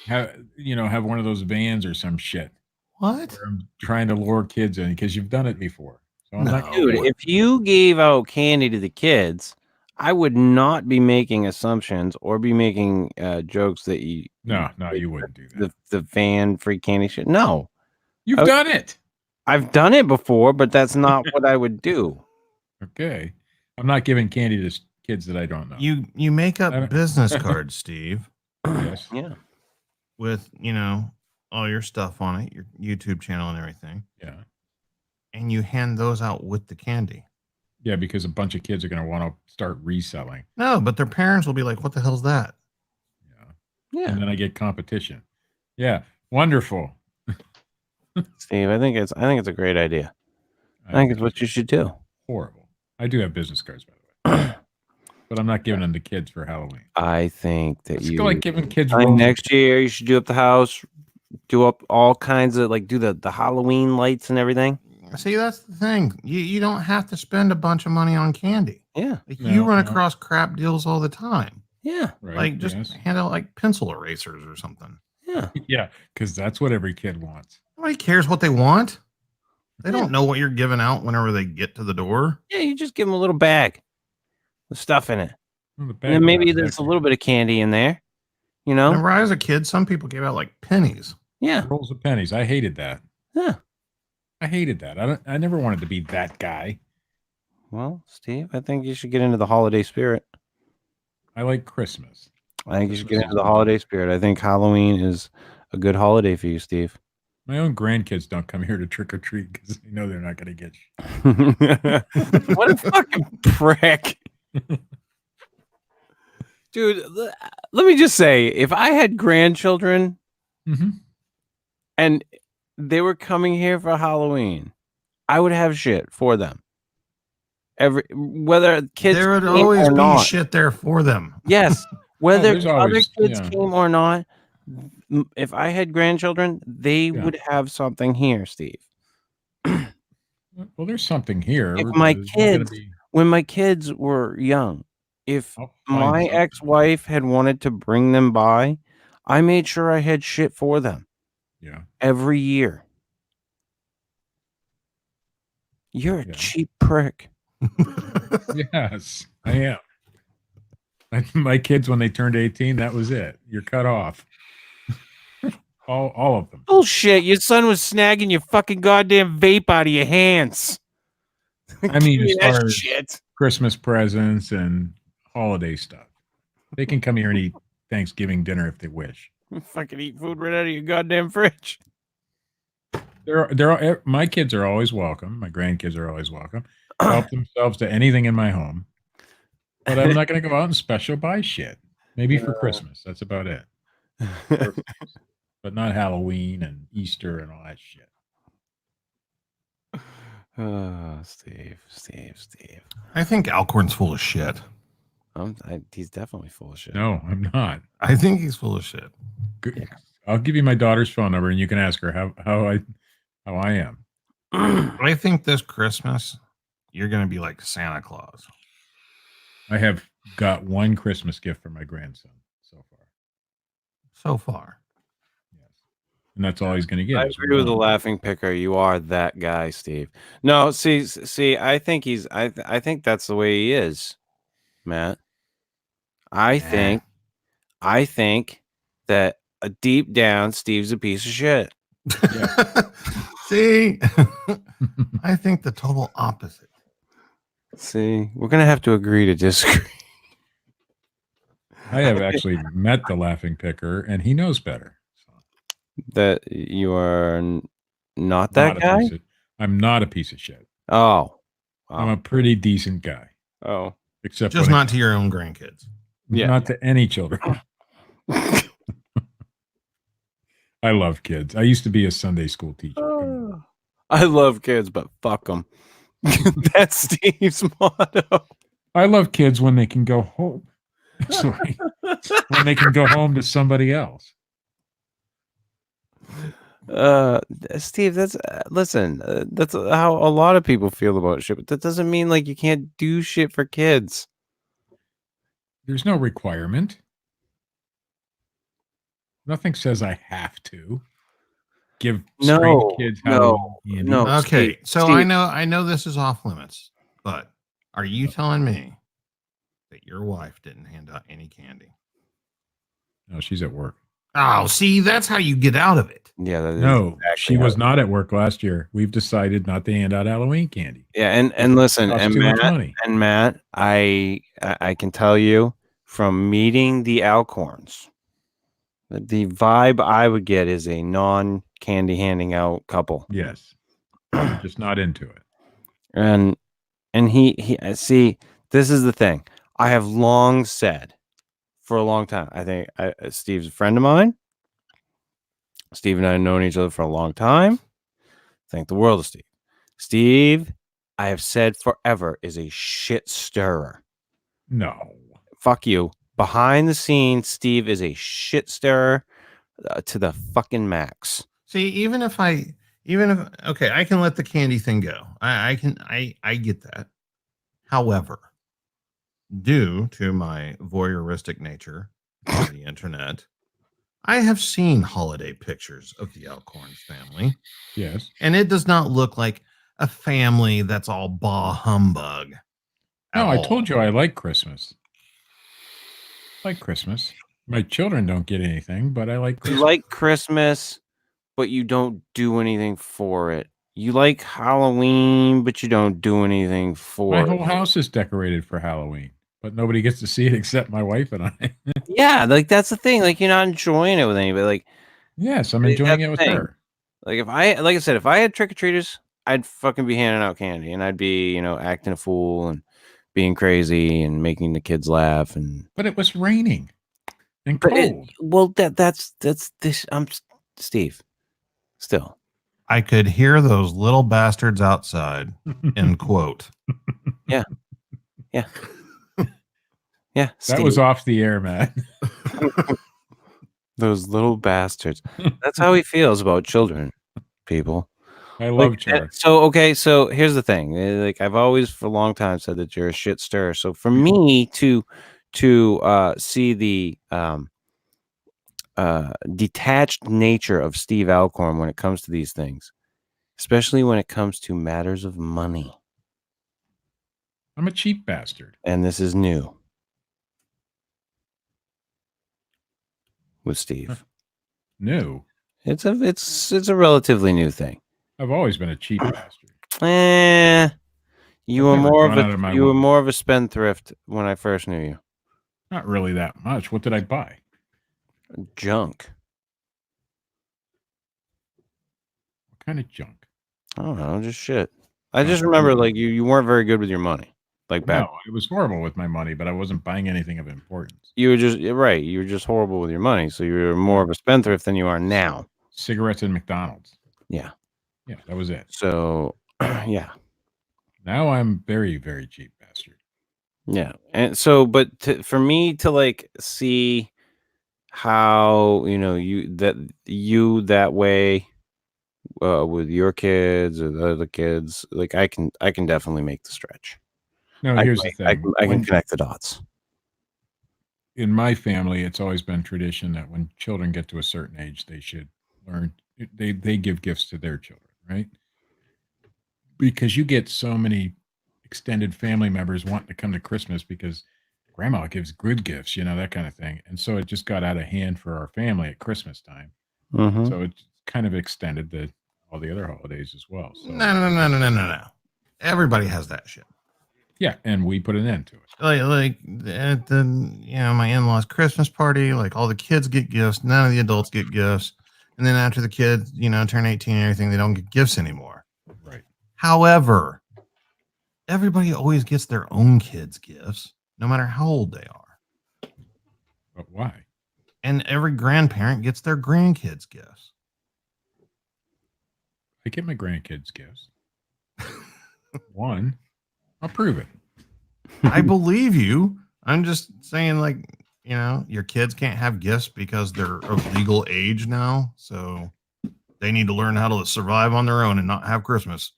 have one of those vans or some shit. What? Where I'm trying to lure kids in because you've done it before. So I'm not No. gonna Dude, do it. if you gave out candy to the kids, I would not be making assumptions or be making jokes that you No, you wouldn't do that. the van free candy shit. No, You've Okay. done it. I've done it before, but that's not what I would do. Okay. I'm not giving candy to kids that I don't know. You make I up don't- business cards, Steve, Yes. Yeah. with all your stuff on it, your YouTube channel and everything, Yeah. and you hand those out with the candy. Yeah, because a bunch of kids are going to want to start reselling. No, but their parents will be like, "What the hell's that?" Yeah. Yeah. And then I get competition. Yeah. Wonderful. Steve, I think it's a great idea. I think it's what you should do. Horrible. I do have business cards, by the way. But I'm not giving them to kids for Halloween. I think that It's you like giving kids I think roses. next year you should do up the house, do up all kinds of do the Halloween lights and everything. See, that's the thing. You don't have to spend a bunch of money on candy. Yeah. Like, No, you run no. across crap deals all the time. Yeah. Right? Like, just Yes. hand out like pencil erasers or something. Yeah. Yeah, because that's what every kid wants. Nobody cares what they want. They Yeah. don't know what you're giving out whenever they get to the door. Yeah, you just give them a little bag with stuff in it. Well, the And bag then maybe box, there's a actually. little bit of candy in there. You know? Whenever I was a kid, some people gave out like pennies. Yeah. rolls of pennies. I hated that. Yeah. I hated that. I never wanted to be that guy. Well, Steve, I think you should get into the holiday spirit. I like Christmas. I think you should get Christmas into the is holiday spirit. I think Halloween is a good holiday for you, Steve. My own grandkids don't come here to trick or treat because they know they're not going to get shit. What a fucking prick. Dude, let me just say, if I had grandchildren Mm-hmm. and they were coming here for Halloween, I would have shit for them. Whether kids There would came always or be not. shit there for them. Yes, whether there's other always- kids yeah. came or not, if I had grandchildren, they Yeah. would have something here, Steve. Well, there's something here. If my There's not gonna kids- be- When my kids were young, if I'll find my something. ex-wife had wanted to bring them by, I made sure I had shit for them Yeah. every year. You're a Yeah. cheap prick. Yes, I am. My kids, when they turned 18, that was it. You're cut off. all of them. Bullshit. Your son was snagging your fucking goddamn vape out of your hands. I mean, Give me as that far as shit. Christmas presents and holiday stuff, they can come here and eat Thanksgiving dinner if they wish. Fucking eat food right out of your goddamn fridge. My kids are always welcome. My grandkids are always welcome. Help themselves to anything in my home. But I'm not going to go out and special buy shit. Maybe for Christmas. That's about it. But not Halloween and Easter and all that shit. Oh, Steve. I think Alcorn's full of shit. He's definitely full of shit. No, I'm not. I think he's full of shit. Good. I'll give you my daughter's phone number and you can ask her how I am. I think this Christmas, you're going to be like Santa Claus. I have got one Christmas gift for my grandson so far. So far. Yes. And that's all he's going to get. I is agree with the one. laughing picker. You are that guy, Steve. No, see. I think I think that's the way he is, Matt. I think that deep down, Steve's a piece of shit. See, I think the total opposite. See, we're gonna have to agree to disagree. I have actually met the laughing picker and he knows better. So, That you are not that guy. I'm not a piece of shit. Oh, I'm a pretty decent guy. oh, Except Just when not to your own grandkids. Yeah. not to any children. I love kids. I used to be a Sunday school teacher. Come on. I love kids, but fuck them. That's Steve's motto. I love kids when they can go home. Sorry. When they can go home to somebody else. Steve, listen, that's how a lot of people feel about shit, but that doesn't mean like you can't do shit for kids. There's no requirement. Nothing says I have to give strange kids Halloween candy. no. Okay, Steve, so Steve. I know this is off limits, but are you telling me that your wife didn't hand out any candy? No, she's at work. Oh, see, that's how you get out of it. Yeah, that is No, exactly she how was it- not at work last year. We've decided not to hand out Halloween candy. Yeah, and listen, Costs and too much money. Matt, I can tell you from meeting the Alcorns, that the vibe I would get is a non-candy handing out couple. Yes, they're just not into it. And he see, this is the thing. I have long said for a long time. I think Steve's a friend of mine. Steve and I have known each other for a long time. Thank the world of Steve. Steve, I have said forever, is a shit stirrer. No. Fuck you. Behind the scenes, Steve is a shit stirrer to the fucking max. See, even if okay, I can let the candy thing go. I get that. However, due to my voyeuristic nature on the internet, I have seen holiday pictures of the Alcorns family, Yes. and it does not look like a family that's all bah humbug. No, I told you I like Christmas. I like Christmas. My children don't get anything, but I like Christmas. You like Christmas, but you don't do anything for it. You like Halloween, but you don't do anything for My it. whole house is decorated for Halloween, but nobody gets to see it except my wife and I. Yeah, like that's the thing. Like you're not enjoying it with anybody. Like Yes, I'm That's enjoying the it with thing. her. Like if I said, if I had trick or treaters, I'd fucking be handing out candy and I'd be, acting a fool and being crazy and making the kids laugh and. But it was raining and But cold. that's this. I'm Steve. Still, I could hear those little bastards outside. End quote. yeah. That Steve. was off the air, Matt. Those little bastards. That's how he feels about children, people. I love Charlie. So here's the thing. Like I've always for a long time said that you're a shit stirrer. So for me to see the detached nature of Steve Alcorn when it comes to these things, especially when it comes to matters of money, I'm a cheap bastard. and this is new with Steve. No, It's a relatively new thing. I've always been a cheap bastard. You I've were never more gone out of my way. more of a spendthrift when I first knew you. Not really that much. What did I buy? Junk. What kind of junk? I don't know, just shit. I just remember like you weren't very good with your money. Like back, No, it was horrible with my money, but I wasn't buying anything of importance. you were just right. You were just horrible with your money, so you were more of a spendthrift than you are now. Cigarettes and McDonald's. Yeah. Yeah, that was it. So, yeah, Now I'm very, very cheap bastard. yeah, and so, but for me to like see how you that way with your kids or the other kids, like I can definitely make the stretch. No, here's the thing. I can connect the dots. In my family, it's always been tradition that when children get to a certain age, they should learn. They give gifts to their children, right? Because you get so many extended family members wanting to come to Christmas because grandma gives good gifts, that kind of thing. And so it just got out of hand for our family at Christmas time. Mm-hmm. So it kind of extended to all the other holidays as well. So, No. Everybody has that shit. yeah, and we put an end to it. Like at the my in-laws Christmas party, like all the kids get gifts, none of the adults get gifts, and then after the kids turn 18 and everything, they don't get gifts anymore. Right. However, everybody always gets their own kids gifts, no matter how old they are, But why? and every grandparent gets their grandkids gifts. I get my grandkids gifts. One, I'll prove it. I believe you. I'm just saying, like, your kids can't have gifts because they're of legal age now. So They need to learn how to survive on their own and not have Christmas.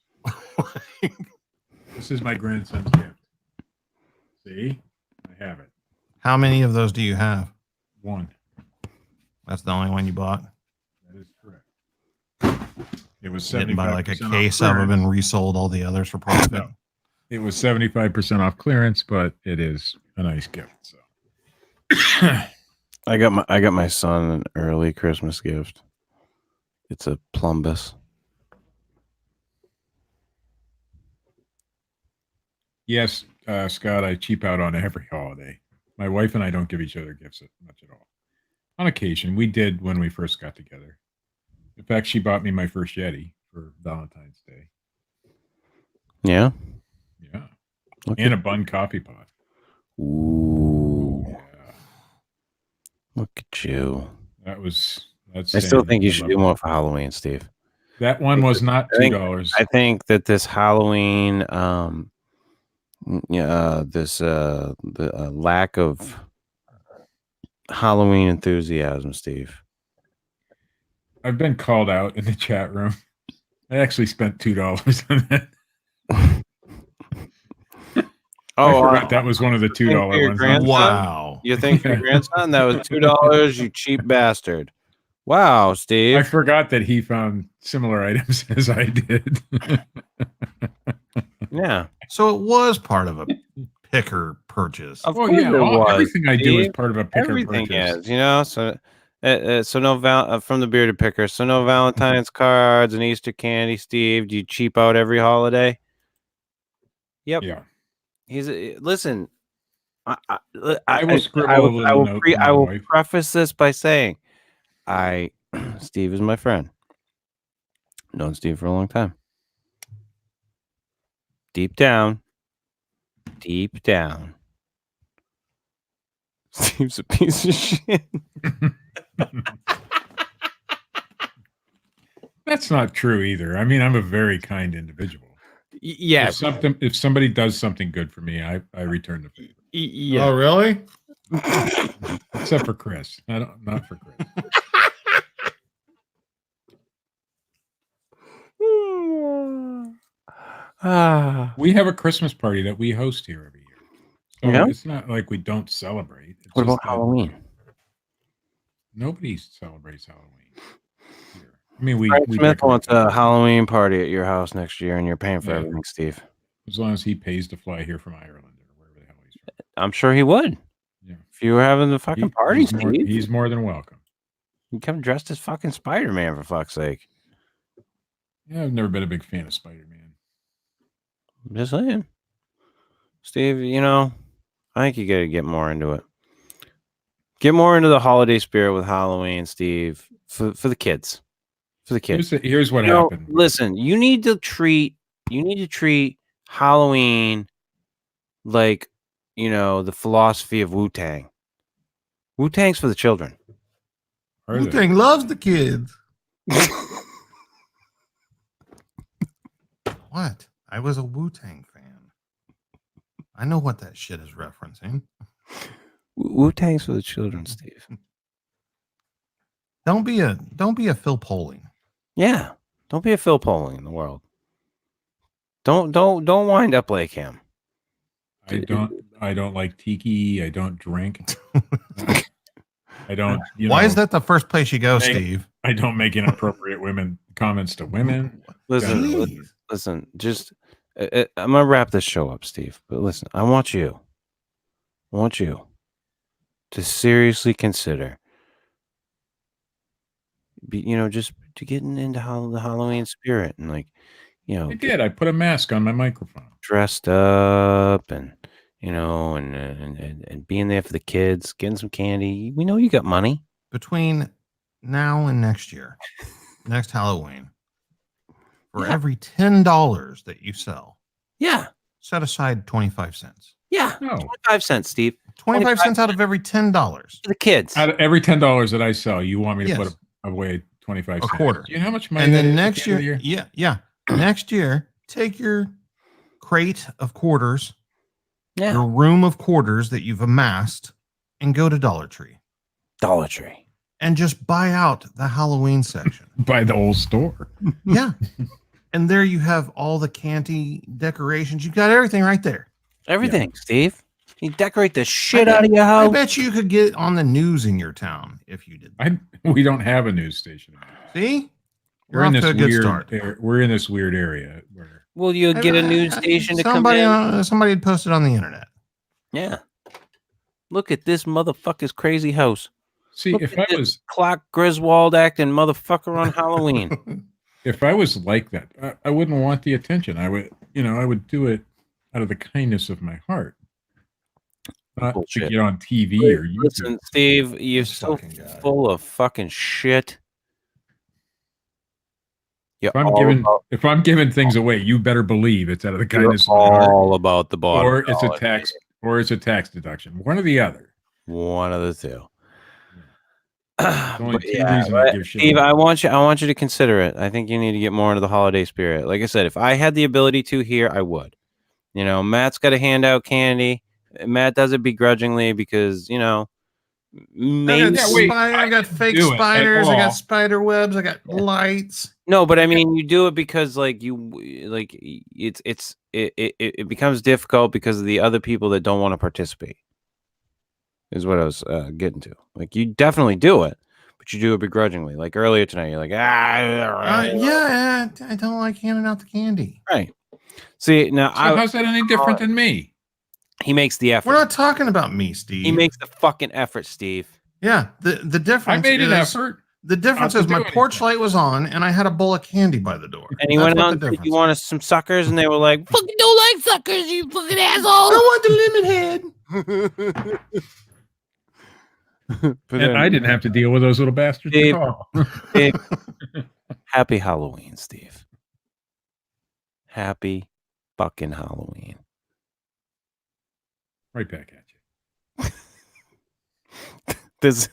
This is my grandson's gift. See? I have it. How many of those do you have? One. That's the only one you bought? That is correct. It was You didn't buy like a 75% case off of them clearance. and resold all the others for profit? No. It was 75% off clearance, but it is a nice gift. So I got my son an early Christmas gift. It's a plumbus. yes, Scott, I cheap out on every holiday. My wife and I don't give each other gifts much at all. On occasion, we did when we first got together. In fact, she bought me my first Yeti for Valentine's Day. Yeah. Yeah. Okay. And a Bun coffee pot. Ooh. Yeah. Look at you. That's I still saying think you I should love do it. more for Halloween, Steve. That one was not I think- $2. I think that this Halloween, the lack of Halloween enthusiasm, Steve. I've been called out in the chat room. I actually spent $2 on that. I forgot that was one of the think for $2 your ones. grandson? Wow. You think your grandson? That was $2, you cheap bastard. Wow, I Steve. forgot that he found similar items as I did. Yeah. So it was part of a picker purchase. Of Well, course yeah, it was, everything I do is Steve. part of a picker Everything purchase. is, you know. So no from the bearded picker. So no Valentine's cards and Easter candy, Steve. Do you cheap out every holiday? Yep. Yeah. Listen. I will scribble a little note to my I will wife. preface this by saying, Steve is my friend. Known Steve for a long time. Deep down, Steve's a piece of shit. That's not true either. I mean, I'm a very kind individual. Yeah. If somebody does something good for me, I return the favor. Yeah. Oh, really? Except for Chris. Not for Chris. We have a Christmas party that we host here every year. So Yeah? it's not like we don't celebrate. It's What just about that Halloween? Nobody celebrates Halloween here. I mean, Frank we Smith decorate wants the a house. Halloween party at your house next year, and you're paying for Yeah. everything, Steve. As long as he pays to fly here from Ireland or wherever the hell he's from. I'm sure he would. Yeah. If you were having the fucking party, Steve, He's more than welcome. you come dressed as fucking Spider-Man, for fuck's sake. Yeah, I've never been a big fan of Spider-Man. I'm just saying. Steve, you know, I think you got to get more into it. Get more into the holiday spirit with Halloween, Steve, for the kids. For the kids. Here's what You know, happened. listen, you need to treat Halloween like, you know, the philosophy of Wu-Tang. Wu-Tang's for the children. Are they? Wu-Tang loves the kids. What? I was a Wu-Tang fan. I know what that shit is referencing. Wu-Tang's for the children, Steve. Don't be a Phil Poling. Yeah. Don't be a Phil Poling in the world. Don't wind up like him. I don't like tiki. I don't drink. I don't. Why is that the first place you go, Hey. Steve? I don't make inappropriate comments to women. Listen, just I'm gonna wrap this show up, Steve. But listen, I want you to seriously consider, just to getting into the Halloween spirit and I did. I put a mask on my microphone. dressed up and and being there for the kids, getting some candy. We know you got money. Between now and next year, next Halloween, for every $10 that you sell, Yeah, set aside 25 cents. yeah. No. 25 cents, Steve. 25 cents out of every $10. For the kids. Out of every $10 that I sell, you want me to Yes. put away 25 A cents. quarter. Do you know how much money? And that then is at next the end year, of the yeah. Next year, take your crate of quarters, Yeah. your room of quarters that you've amassed, and go to Dollar Tree. Dollar Tree. and just buy out the Halloween section. By the old store. Yeah. And there you have all the candy decorations. You've got everything right there. Everything, Steve. You decorate the shit out of your I house. bet you could get on the news in your town if you did that. We don't have a news station. See? We're in off this to a good weird. start. We're in this weird area where Will you get a news station to come in? Somebody had posted on the internet. Yeah. Look at this motherfucker's crazy house. see Look if at I this was Clark Griswold acting motherfucker on Halloween. if I was like that, I wouldn't want the attention. I would do it out of the kindness of my heart. Not Bullshit. to get on TV or YouTube. Listen, Steve, you're This so fucking guy. full of fucking shit. If I'm giving things away, you better believe it's out of the kindness of my heart, all about the bottom. or it's a tax deduction. One or the other. One of the two. Only But two yeah, reasons I give shit Steve, away. I want you to consider it. I think you need to get more into the holiday spirit. Like I said, if I had the ability to here, I would. You know, Matt's got to hand out candy. Matt does it begrudgingly because, you know, maybe I got fake do it at spiders. I got all. spider webs. I got lights. no, but I mean, you do it because it becomes difficult because of the other people that don't want to participate. Is what I was getting to. Like, you definitely do it, but you do it begrudgingly. Like earlier tonight, you're like, Yeah, I don't like handing out the candy. right. See, now So how's that any different than me? he makes the effort. We're not talking about me, Steve. He makes the fucking effort, Steve. Yeah, the difference. I made an is, effort. The difference Not is to my do porch anything. light was on, and I had a bowl of candy by the door. And he That's went what out the and said, difference "You is. want us some suckers?" And they were like, "Fucking don't like suckers, you fucking asshole." I want the lemon head. And I didn't have to deal with those little bastards Dave, at all. Happy Halloween, Steve. Happy fucking Halloween. Right back at you. This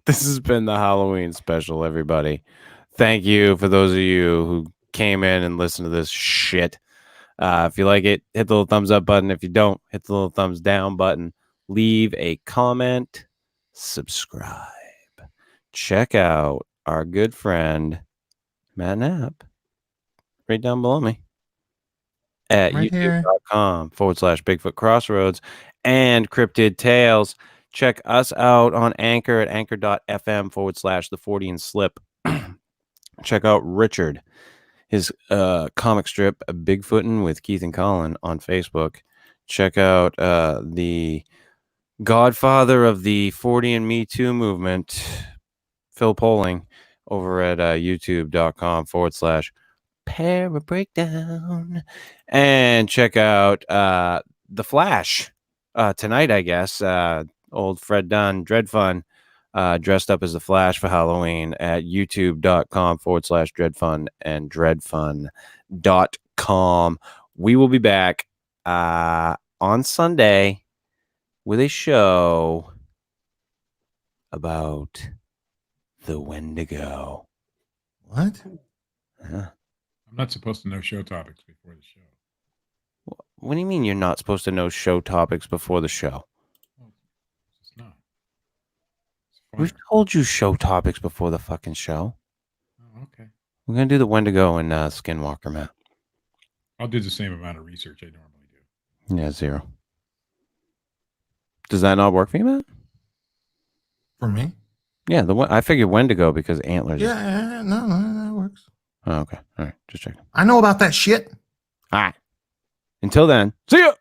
has been the Halloween special, everybody. Thank you for those of you who came in and listened to this shit. If you like it, hit the little thumbs up button. If you don't, hit the little thumbs down button. Leave a comment. Subscribe. Check out our good friend Matt Knapp right down below me at Right here. youtube.com/bigfootcrossroads and Cryptid Tales. Check us out on Anchor at anchor.fm/the Fortean Slip. Check out Richard, his comic strip Bigfootin' with Keith and Colin on Facebook. Check out the godfather of the Fortean Me Too movement, Phil Poling, over at youtube.com/Para Breakdown. And check out The Flash tonight, I guess. Old Fred Dunn, Dred Funn, dressed up as the Flash for Halloween at youtube.com/Dred Funn and dredfun.com. We will be back on Sunday with a show about the Wendigo. What? I'm not supposed to know show topics before the show. What do you mean you're not supposed to know show topics before the show? It's not. It's We've fun. told you show topics before the fucking show. Oh, okay. We're going to do the Wendigo and Skinwalker, Matt. I'll do the same amount of research I normally do. Yeah, 0. Does that not work for you, Matt? For me? Yeah, I figured Wendigo because antlers. Yeah, no, that works. Oh, okay. All right. Just checking. I know about that shit. All right. Until then, see ya.